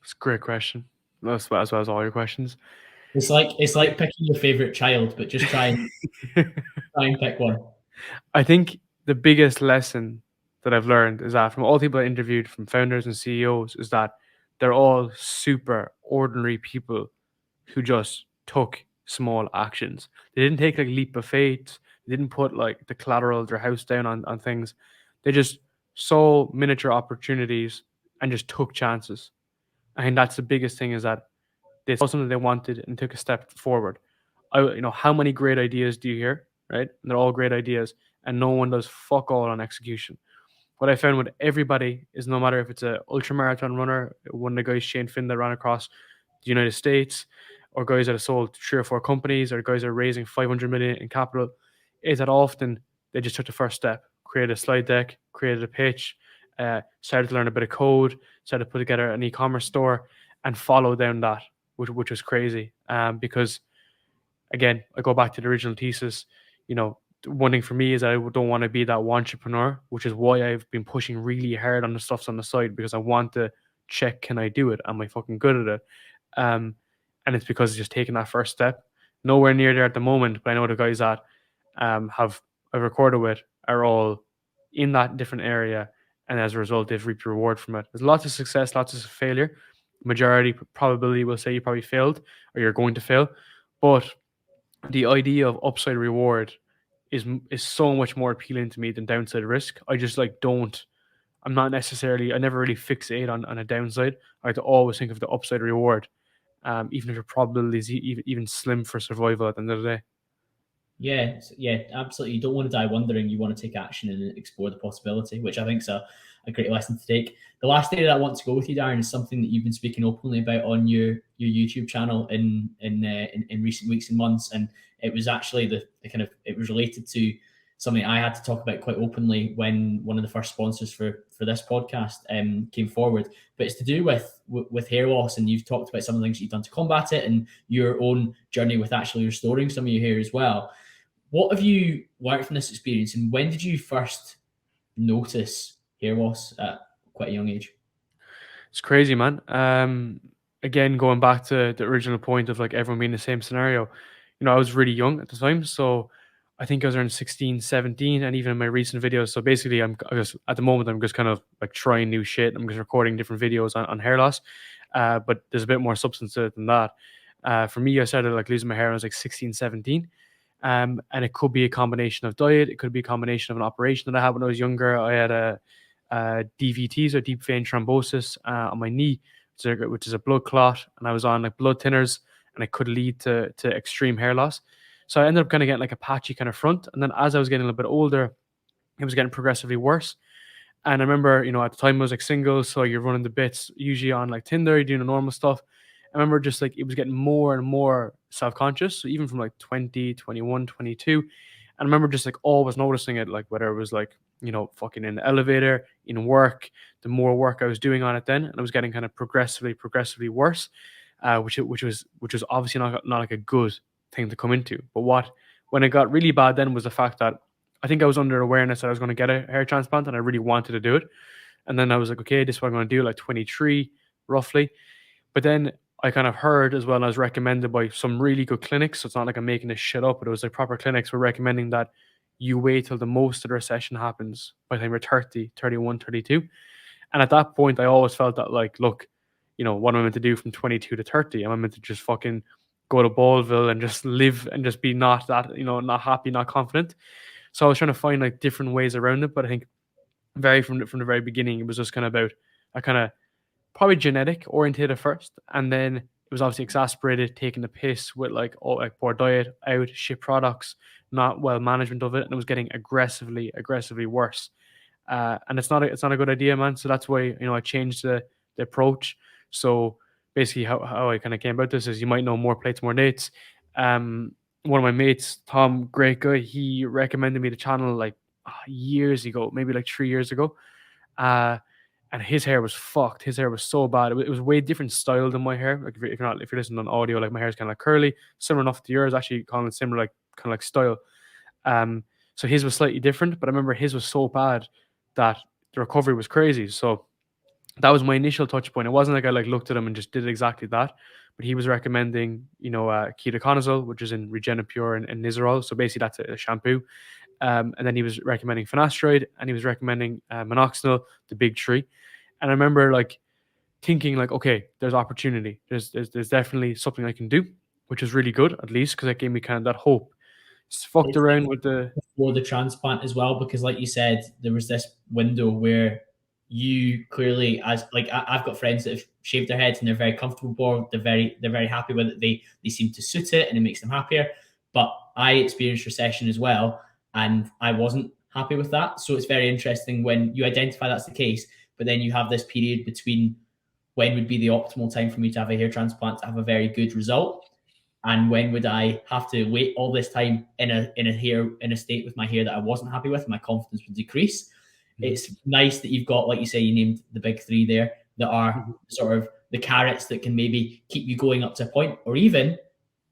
It's a great question. As well as all your questions. It's like picking your favorite child, but just try and pick one. I think the biggest lesson that I've learned is that from all people I interviewed, from founders and CEOs, is that they're all super ordinary people who just took small actions. They didn't take like leap of faith. They didn't put like the collateral of their house down on things. They just saw miniature opportunities and just took chances. I think that's the biggest thing, is that they saw something they wanted and took a step forward. How many great ideas do you hear, right? And they're all great ideas, and no one does fuck all on execution. what I found with everybody is no matter if it's a ultra marathon runner, one of the guys Shane Finn that ran across the United States, or guys that have sold 3 or 4 companies, or guys that are raising 500 million in capital, is that often they just took the first step, created a slide deck, created a pitch, started to learn a bit of code, started to put together an e-commerce store, and follow down that, which was crazy. Because again, I go back to the original thesis. One thing for me is that I don't want to be that entrepreneur, which is why I've been pushing really hard on the stuffs on the side, because I want to check, can I do it? Am I fucking good at it? And it's because it's just taking that first step. Nowhere near there at the moment, but I know the guys that have I've recorded with are all in that different area, and as a result, they've reaped reward from it. There's lots of success, lots of failure. Majority probably will say you probably failed or you're going to fail, but the idea of upside reward is so much more appealing to me than downside risk. I just I'm not necessarily, I never really fixate on a downside. I like to always think of the upside reward, even if your probability is even slim for survival at the end of the day. Yeah, absolutely. You don't want to die wondering. You want to take action and explore the possibility, which I think is a great lesson to take. The last area that I want to go with you, Darren, is something that you've been speaking openly about on your YouTube channel in recent weeks and months, and it was actually the kind of, it was related to something I had to talk about quite openly when one of the first sponsors for this podcast came forward. But it's to do with hair loss, and you've talked about some of the things you've done to combat it, and your own journey with actually restoring some of your hair as well. What have you learned from this experience, and when did you first notice hair loss at quite a young age? It's crazy, man. Again, going back to the original point of like everyone being in the same scenario, I was really young at the time, so I think I was around 16, 17, and even in my recent videos. So basically, I just at the moment I'm just kind of like trying new shit. I'm just recording different videos on hair loss, but there's a bit more substance to it than that. For me, I started like losing my hair when I was like 16, 17. And it could be a combination of diet. It could be a combination of an operation that I had when I was younger. I had a DVT, so deep vein thrombosis on my knee, which is a blood clot, and I was on like blood thinners, and it could lead to extreme hair loss. So I ended up kind of getting like a patchy kind of front, and then as I was getting a little bit older, it was getting progressively worse. And I remember, at the time I was like single, so you're running the bits usually on like Tinder, you're doing the normal stuff. I remember just like it was getting more and more self-conscious. So even from like 20, 21, 22. And I remember just like always noticing it, like whether it was like, fucking in the elevator, in work, the more work I was doing on it then, and it was getting kind of progressively worse, which was obviously not like a good thing to come into. But when it got really bad then was the fact that I think I was under awareness that I was going to get a hair transplant, and I really wanted to do it. And then I was like, okay, this is what I'm going to do, like 23 roughly. But then I kind of heard as well, and I was recommended by some really good clinics. So it's not like I'm making this shit up, but it was like proper clinics were recommending that you wait till the most of the recession happens by the time you're 30, 31, 32. And at that point, I always felt that like, look, what am I meant to do from 22 to 30? Am I meant to just fucking go to Ballville and just live and just be not that, not happy, not confident? So I was trying to find like different ways around it. But I think from the very beginning, it was just kind of about a kind of probably genetic orientated first, and then it was obviously exasperated, taking the piss with like poor diet, out shit products, not well management of it, and it was getting aggressively worse. And it's not a good idea, man. So that's why I changed the approach. So basically, how I kind of came about this is, you might know More Plates More Dates. One of my mates, Tom, great guy, he recommended me the channel like years ago, maybe like 3 years ago. And his hair was fucked. His hair was so bad. It was way different style than my hair. Like if you're listening on audio, like my hair is kind of like curly, similar enough to yours. Actually, calling it similar, like kind of like style. So his was slightly different, but I remember his was so bad that the recovery was crazy. So that was my initial touch point. It wasn't like I like looked at him and just did exactly that, but he was recommending, ketoconazole, which is in Regenipure and Nizoral. So basically, that's a shampoo. And then he was recommending Finasteride, and he was recommending minoxidil, the big three. And I remember like thinking like, okay, there's opportunity. There's definitely something I can do, which is really good, at least because that gave me kind of that hope. Just fucked around with the transplant as well, because like you said, there was this window where you clearly, as like I've got friends that have shaved their heads and they're very comfortable, they're very happy with it. They seem to suit it and it makes them happier. But I experienced recession as well, and I wasn't happy with that. So it's very interesting when you identify that's the case, but then you have this period between when would be the optimal time for me to have a hair transplant to have a very good result, and when would I have to wait all this time in a state with my hair that I wasn't happy with, and my confidence would decrease. It's nice that you've got, like you say, you named the big three there that are sort of the carrots that can maybe keep you going up to a point, or even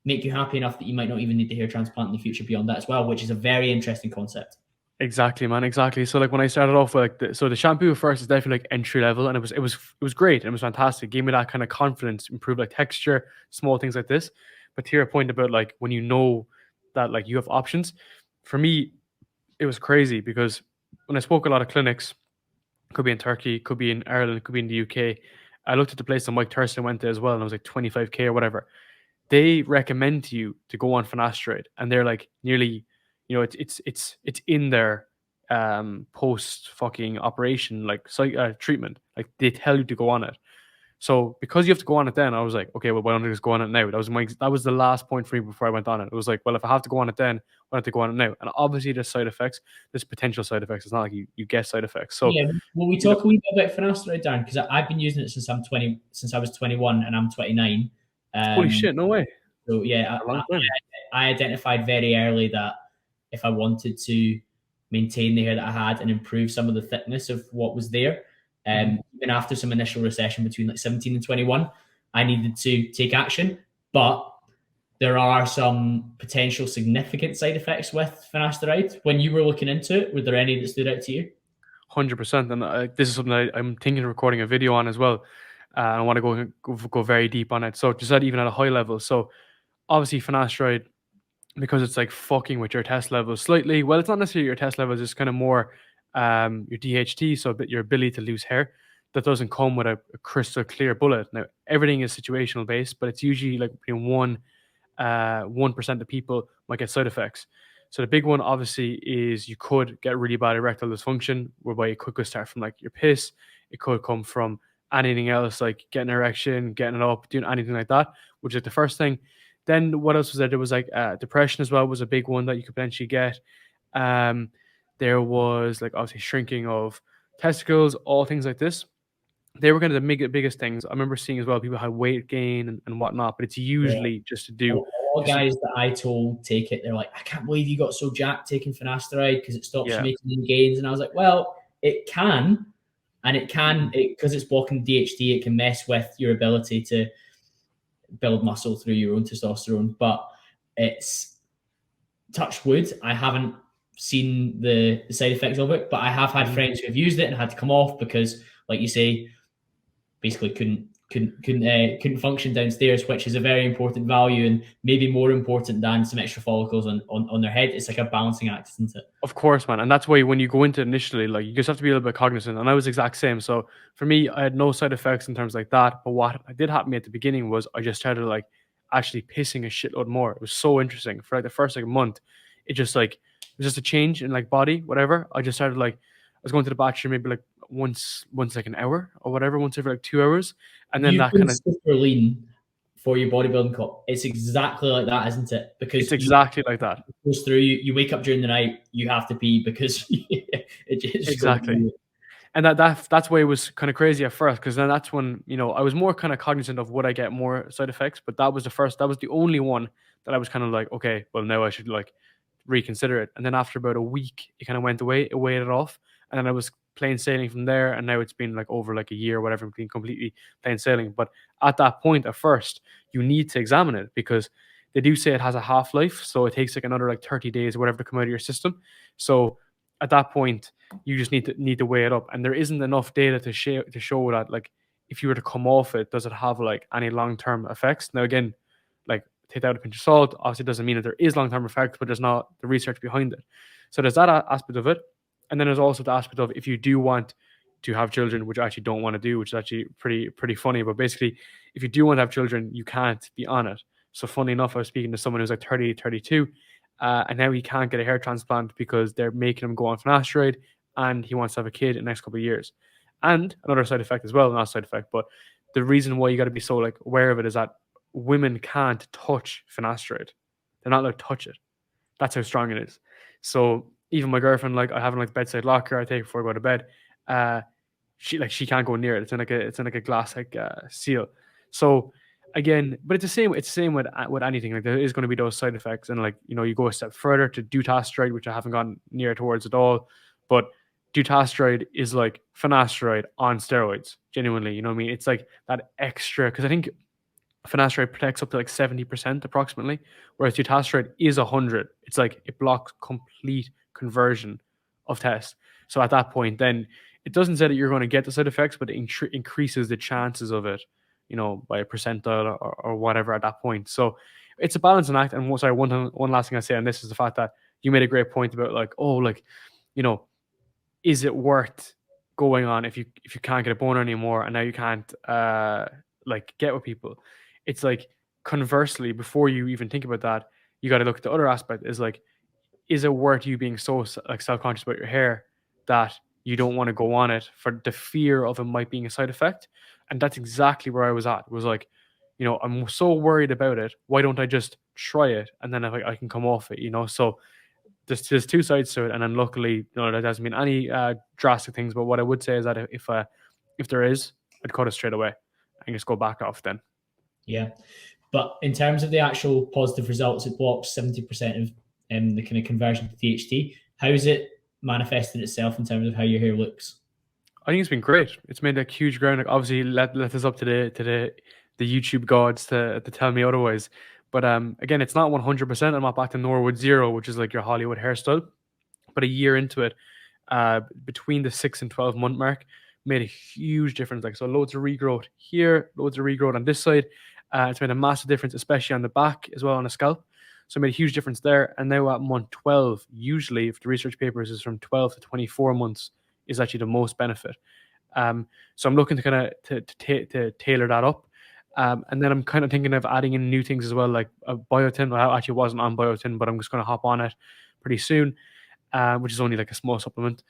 make you happy enough that you might not even need the hair transplant in the future beyond that as well, which is a very interesting concept. Exactly, man. Exactly. So like when I started off with like the shampoo first is definitely like entry level, and it was great and it was fantastic. Gave me that kind of confidence, improved like texture, small things like this. But to your point about like when you know that like you have options, for me, it was crazy because when I spoke a lot of clinics, could be in Turkey, could be in Ireland, could be in the UK. I looked at the place that Mike Thurston went to as well, and it was like 25K or whatever. They recommend to you to go on finasteride, and they're like nearly, it's in their post fucking operation like treatment. Like they tell you to go on it. So because you have to go on it, then I was like, okay, well, why don't I just go on it now? That was the last point for me before I went on it. It was like, well, if I have to go on it, then why don't I go on it now? And obviously, there's side effects. There's potential side effects. It's not like you get side effects. So Yeah, will we talk a wee bit about finasteride, Darren? Because I've been using it since I was 21 and I'm 29. Holy shit, no way. So yeah, A long time. I identified very early that if I wanted to maintain the hair that I had and improve some of the thickness of what was there, even after some initial recession between like 17 and 21, I needed to take action. But there are some potential significant side effects with finasteride. When you were looking into it, were there any that stood out to you? 100%. And this is something I'm thinking of recording a video on as well. I want to go very deep on it. So just that even at a high level. So obviously finasteride, because it's like fucking with your test levels slightly. Well, it's not necessarily your test levels. It's kind of more your DHT, so that your ability to lose hair. That doesn't come with a crystal clear bullet. Now everything is situational based, but it's usually like between 1% of people might get side effects. So the big one obviously is you could get really bad erectile dysfunction, whereby it could start from like your piss. It could come from anything else, like getting an erection, getting it up, doing anything like that, which is the first thing. Then what else was there? There was like depression as well was a big one that you could potentially get. There was like obviously shrinking of testicles, all things like this. They were kind of the biggest things. I remember seeing as well people had weight gain and whatnot, but it's usually just to A do. lot of guys that I told take it, they're like, I can't believe you got so jacked taking finasteride because it stops you Yeah, making any gains. And I was like, well, it can, and it can because it's blocking DHT. It can mess with your ability to build muscle through your own testosterone. But it's touch wood. I haven't seen the side effects of it, but I have had friends who have used it and had to come off because, like you say, basically couldn't function downstairs, which is a very important value and maybe more important than some extra follicles on their head. It's like a balancing act, isn't it? of course, man. And that's why when you go into it initially, like you just have to be a little bit cognizant. And I was the exact same. So for me, I had no side effects in terms like that. But what did happen to me at the beginning was I just started like actually pissing a shitload more. It was so interesting. For like the first like month, it just like it was just a change in like body, whatever. I just started like I was going to the bathroom maybe like once like an hour or whatever, once every like 2 hours. And then You've that been kind of super lean for your bodybuilding comp. It's exactly like that, isn't it? Because it's exactly like that. it goes through you. You wake up during the night, you have to pee because it just goes Exactly. through. And that's why it was kind of crazy at first, because then that's when I was more kind of cognizant of would I get more side effects, but that was the only one that I was kind of like, okay, well now I should like reconsider it. And then after about a week, it kind of went away, it weighed it off, and then I was plain sailing from there. And now it's been like over like a year or whatever, being completely plain sailing. But at that point, at first, you need to examine it because they do say it has a half life, so it takes like another like 30 days or whatever to come out of your system. So at that point you just need to weigh it up, and there isn't enough data to show that like if you were to come off it, does it have like any long-term effects. Now again, like take that with a pinch of salt. Obviously it doesn't mean that there is long-term effects, but there's not the research behind it. So there's that aspect of it, and then there's also the aspect of if you do want to have children, which I actually don't want to do, which is actually pretty funny. But basically, if you do want to have children, you can't be on it. So funny enough, I was speaking to someone who's like 30, 32, and now he can't get a hair transplant because they're making him go on finasteride, and he wants to have a kid in the next couple of years. And another side effect as well, not side effect, but the reason why you got to be so like aware of it is that women can't touch finasteride. They're not allowed to touch it. That's how strong it is. So even my girlfriend, like I have like bedside locker, I take it before I go to bed. She can't go near it. It's in like a glass like seal. So again, but it's the same. It's the same with anything. Like there is going to be those side effects, and like you go a step further to dutasteride, which I haven't gone near towards at all. But dutasteride is like finasteride on steroids. Genuinely, you know what I mean? It's like that extra, because I think finasteride protects up to like 70% approximately, whereas dutasteride is 100. It's like it blocks complete conversion of tests. So at that point, then it doesn't say that you're going to get the side effects, but it increases the chances of it, by a percentile or whatever at that point. So it's a balancing act. And one last thing I say on this is the fact that you made a great point about like, oh, like, is it worth going on if you can't get a boner anymore and now you can't like get with people? It's like, conversely, before you even think about that, you got to look at the other aspect. Is like, is it worth you being so like self-conscious about your hair that you don't want to go on it for the fear of it might being a side effect? And that's exactly where I was at. It was like, I'm so worried about it. Why don't I just try it and then I can come off it? So there's two sides to it, and then luckily, that doesn't mean any drastic things. But what I would say is that if there is, I'd cut it straight away and just go back off then. Yeah, but in terms of the actual positive results, it blocks 70% of the kind of conversion to THT. How is it manifested itself in terms of how your hair looks? I think it's been great. It's made a huge ground. Like, obviously, let us up to the YouTube gods to tell me otherwise. But again, it's not 100%. I'm not back to Norwood Zero, which is like your Hollywood hairstyle. But a year into it, between the 6 and 12 month mark, made a huge difference. Like, so loads of regrowth here, loads of regrowth on this side. It's made a massive difference, especially on the back as well, on the scalp. So it made a huge difference there. And now at month 12, usually if the research papers is from 12 to 24 months, is actually the most benefit. So I'm looking to kind of to tailor that up. And then I'm kind of thinking of adding in new things as well, like a biotin. I actually wasn't on biotin, but I'm just going to hop on it pretty soon, which is only like a small supplement.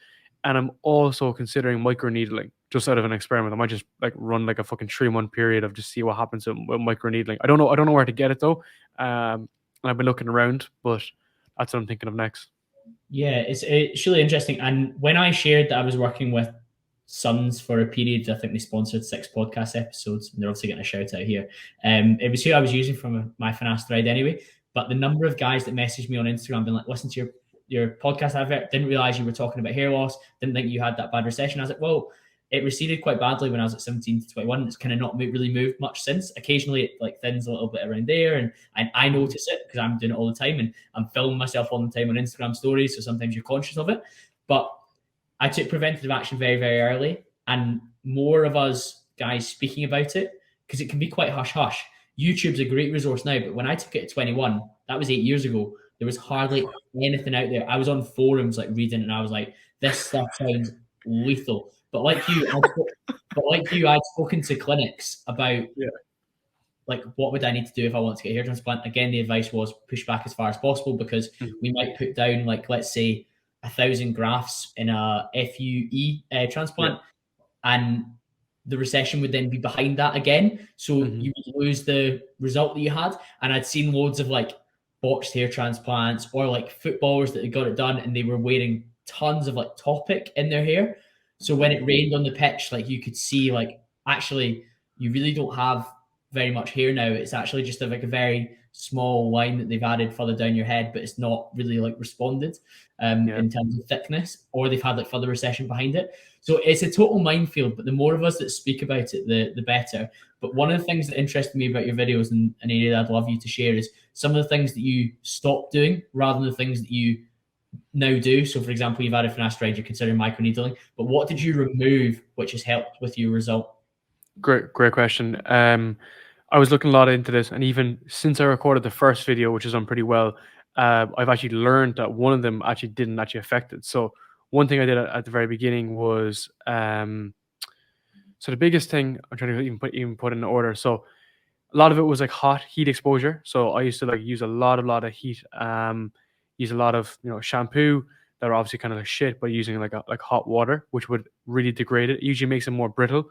And I'm also considering microneedling, just out of an experiment. I might just like run like a fucking 3-month period of just see what happens with microneedling. I don't know where to get it though. And I've been looking around, but that's what I'm thinking of next. Yeah, it's really interesting. And when I shared that I was working with Sons for a period, I think they sponsored 6 podcast episodes, and they're obviously getting a shout out here. It was who I was using from my Finasteride anyway. But the number of guys that messaged me on Instagram being like, listen to your podcast advert, didn't realize you were talking about hair loss, didn't think you had that bad recession. I was like, well, it receded quite badly when I was at 17 to 21. It's kind of not really moved much since. Occasionally it like thins a little bit around there, and I notice it because I'm doing it all the time, and I'm filming myself all the time on Instagram stories, so sometimes you're conscious of it. But I took preventative action very, very early, and more of us guys speaking about it, because it can be quite hush-hush. YouTube's a great resource now, but when I took it at 21, that was 8 years ago, there was hardly anything out there. I was on forums like reading, and I was like, this stuff sounds lethal. But like you, I'd spoken to clinics about like what would I need to do if I want to get a hair transplant. Again, the advice was push back as far as possible, because we might put down like, let's say, 1,000 grafts in a FUE transplant, and the recession would then be behind that again. So you would lose the result that you had. And I'd seen loads of like botched hair transplants, or like footballers that had got it done and they were wearing tons of like Topic in their hair. So when it rained on the pitch, like you could see like, actually, you really don't have very much hair now. It's actually just like a very small line that they've added further down your head, but it's not really like responded in terms of thickness, or they've had like further recession behind it. So it's a total minefield, but the more of us that speak about it, the better. But one of the things that interested me about your videos, and an area that I'd love you to share, is some of the things that you stopped doing rather than the things that you now do. So for example, you've added finasteride, you're considering microneedling, but what did you remove which has helped with your result? Great question. I was looking a lot into this, and even since I recorded the first video, which is done pretty well, I've actually learned that one of them actually didn't actually affect it. So one thing I did at the very beginning was, so the biggest thing, I'm trying to even put in order. So a lot of it was like hot heat exposure. So I used to like use a lot of heat, use a lot of shampoo that are obviously kind of like shit, but using like hot water, which would really degrade it. It usually makes it more brittle.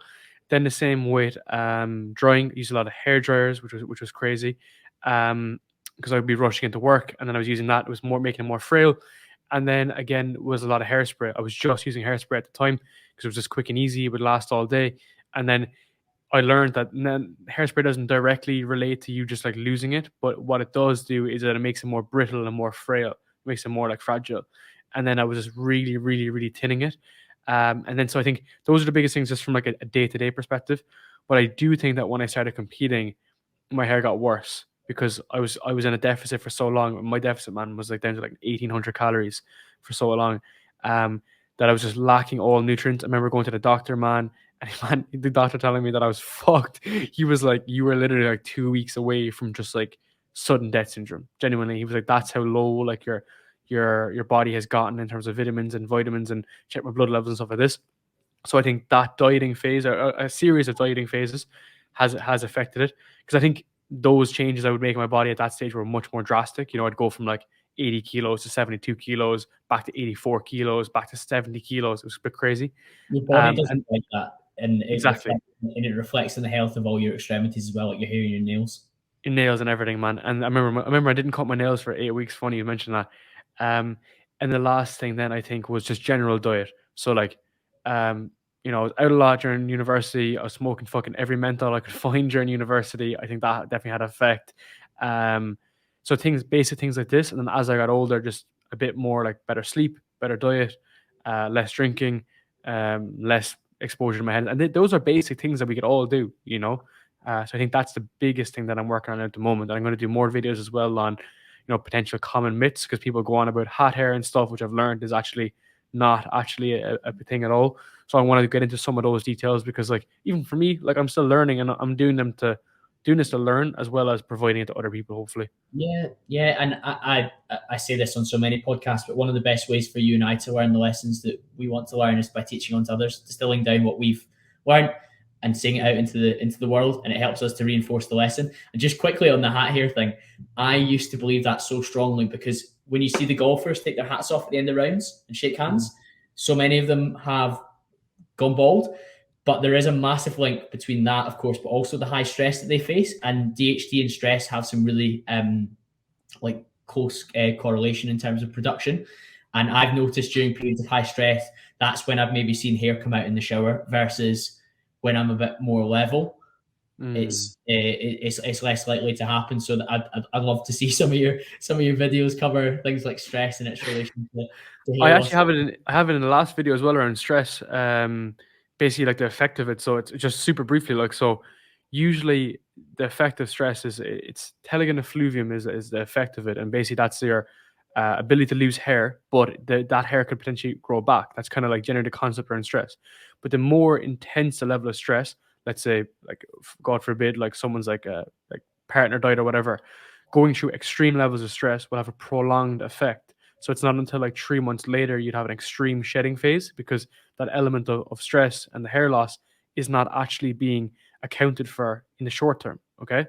Then the same with drying. I used a lot of hair dryers, which was crazy, because I'd be rushing into work, and then I was using that. It was making it more frail. And then again, was a lot of hairspray. I was just using hairspray at the time because it was just quick and easy. It would last all day. And then I learned that hairspray doesn't directly relate to you just like losing it, but what it does do is that it makes it more brittle and more frail. It makes it more like fragile. And then I was just really, really, really thinning it. And then so I think those are the biggest things just from like a day-to-day perspective. But I do think that when I started competing, my hair got worse because I was in a deficit for so long. My deficit, man, was like down to like 1,800 calories for so long, that I was just lacking all nutrients. I remember going to the doctor, man, and man, the doctor telling me that I was fucked. He was like, "You were literally like 2 weeks away from just like sudden death syndrome." Genuinely, he was like, "That's how low like your body has gotten in terms of vitamins and check my blood levels and stuff like this." So I think that dieting phase, or a series of dieting phases, has affected it, because I think those changes I would make in my body at that stage were much more drastic. You know, I'd go from like 80 kilos to 72 kilos, back to 84 kilos, back to 70 kilos. It was a bit crazy. Your body And doesn't like that, and exactly. it reflects in the health of all your extremities as well, like your hair and your nails. Your nails and everything, man. And I remember I didn't cut my nails for 8 weeks. Funny you mentioned that. And the last thing then I think was just general diet. So like, you know, I was out a lot during university. I was smoking fucking every menthol I could find during university. I think that definitely had an effect. So basic things like this. And then as I got older, just a bit more like better sleep, better diet, less drinking, less exposure to my head. And those are basic things that we could all do, you know. So I think that's the biggest thing that I'm working on at the moment. And I'm going to do more videos as well on, you know, potential common myths, because people go on about hot hair and stuff, which I've learned is actually not actually a thing at all. So I want to get into some of those details, because like even for me, like I'm still learning, and I'm doing this to learn as well as providing it to other people, hopefully. Yeah, and I say this on so many podcasts, but one of the best ways for you and I to learn the lessons that we want to learn is by teaching on to others, distilling down what we've learned and seeing it out into the world, and it helps us to reinforce the lesson. And just quickly on the hat hair thing, I used to believe that so strongly, because when you see the golfers take their hats off at the end of rounds and shake hands, so many of them have gone bald. But there is a massive link between that, of course, but also the high stress that they face. And DHT and stress have some really like close correlation in terms of production. And I've noticed during periods of high stress, that's when I've maybe seen hair come out in the shower, versus when I'm a bit more level. It's less likely to happen. So that I'd love to see some of your videos cover things like stress and its relation to hair I loss. actually have it in the last video as well around stress. Basically like the effect of it. So it's just super briefly, like, so usually the effect of stress is it's telogen effluvium is the effect of it, and basically that's your ability to lose hair, but that hair could potentially grow back. That's kind of like generally the concept around stress. But the more intense the level of stress, let's say like God forbid, like someone's like partner died or whatever, going through extreme levels of stress will have a prolonged effect. So it's not until like 3 months later you'd have an extreme shedding phase, because that element of stress and the hair loss is not actually being accounted for in the short term. Okay.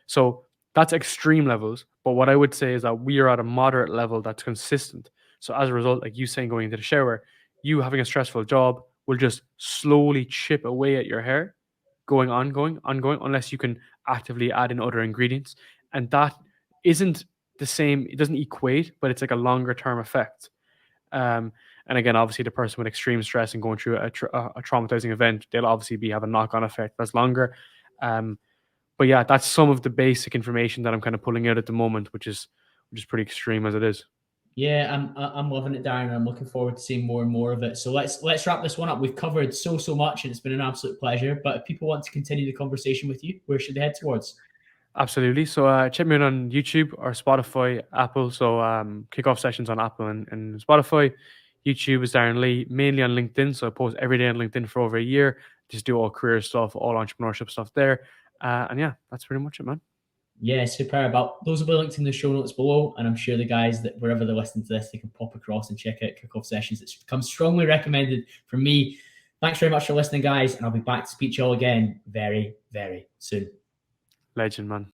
So that's extreme levels. But what I would say is that we are at a moderate level that's consistent. So as a result, like you saying, going into the shower, you having a stressful job will just slowly chip away at your hair, ongoing, unless you can actively add in other ingredients. And that isn't the same, it doesn't equate, but it's like a longer term effect. And again, obviously, the person with extreme stress and going through a traumatizing event, they'll obviously have a knock-on effect that's longer. But yeah, that's some of the basic information that I'm kind of pulling out at the moment, which is pretty extreme as it is. Yeah, I'm loving it, Darren. I'm looking forward to seeing more and more of it. So let's wrap this one up. We've covered so much, and it's been an absolute pleasure. But if people want to continue the conversation with you, where should they head towards? Absolutely. So check me out on YouTube or Spotify, Apple. So kickoff sessions on Apple and Spotify. YouTube is Darren Lee, mainly on LinkedIn. So I post every day on LinkedIn for over a year. Just do all career stuff, all entrepreneurship stuff there. And yeah, that's pretty much it, man. Yeah, superb. Those will be linked in the show notes below, and I'm sure the guys that wherever they're listening to this, they can pop across and check out kickoff sessions. It's become strongly recommended from me. Thanks very much for listening, guys, and I'll be back to speak to you all again very, very soon. Legend, man.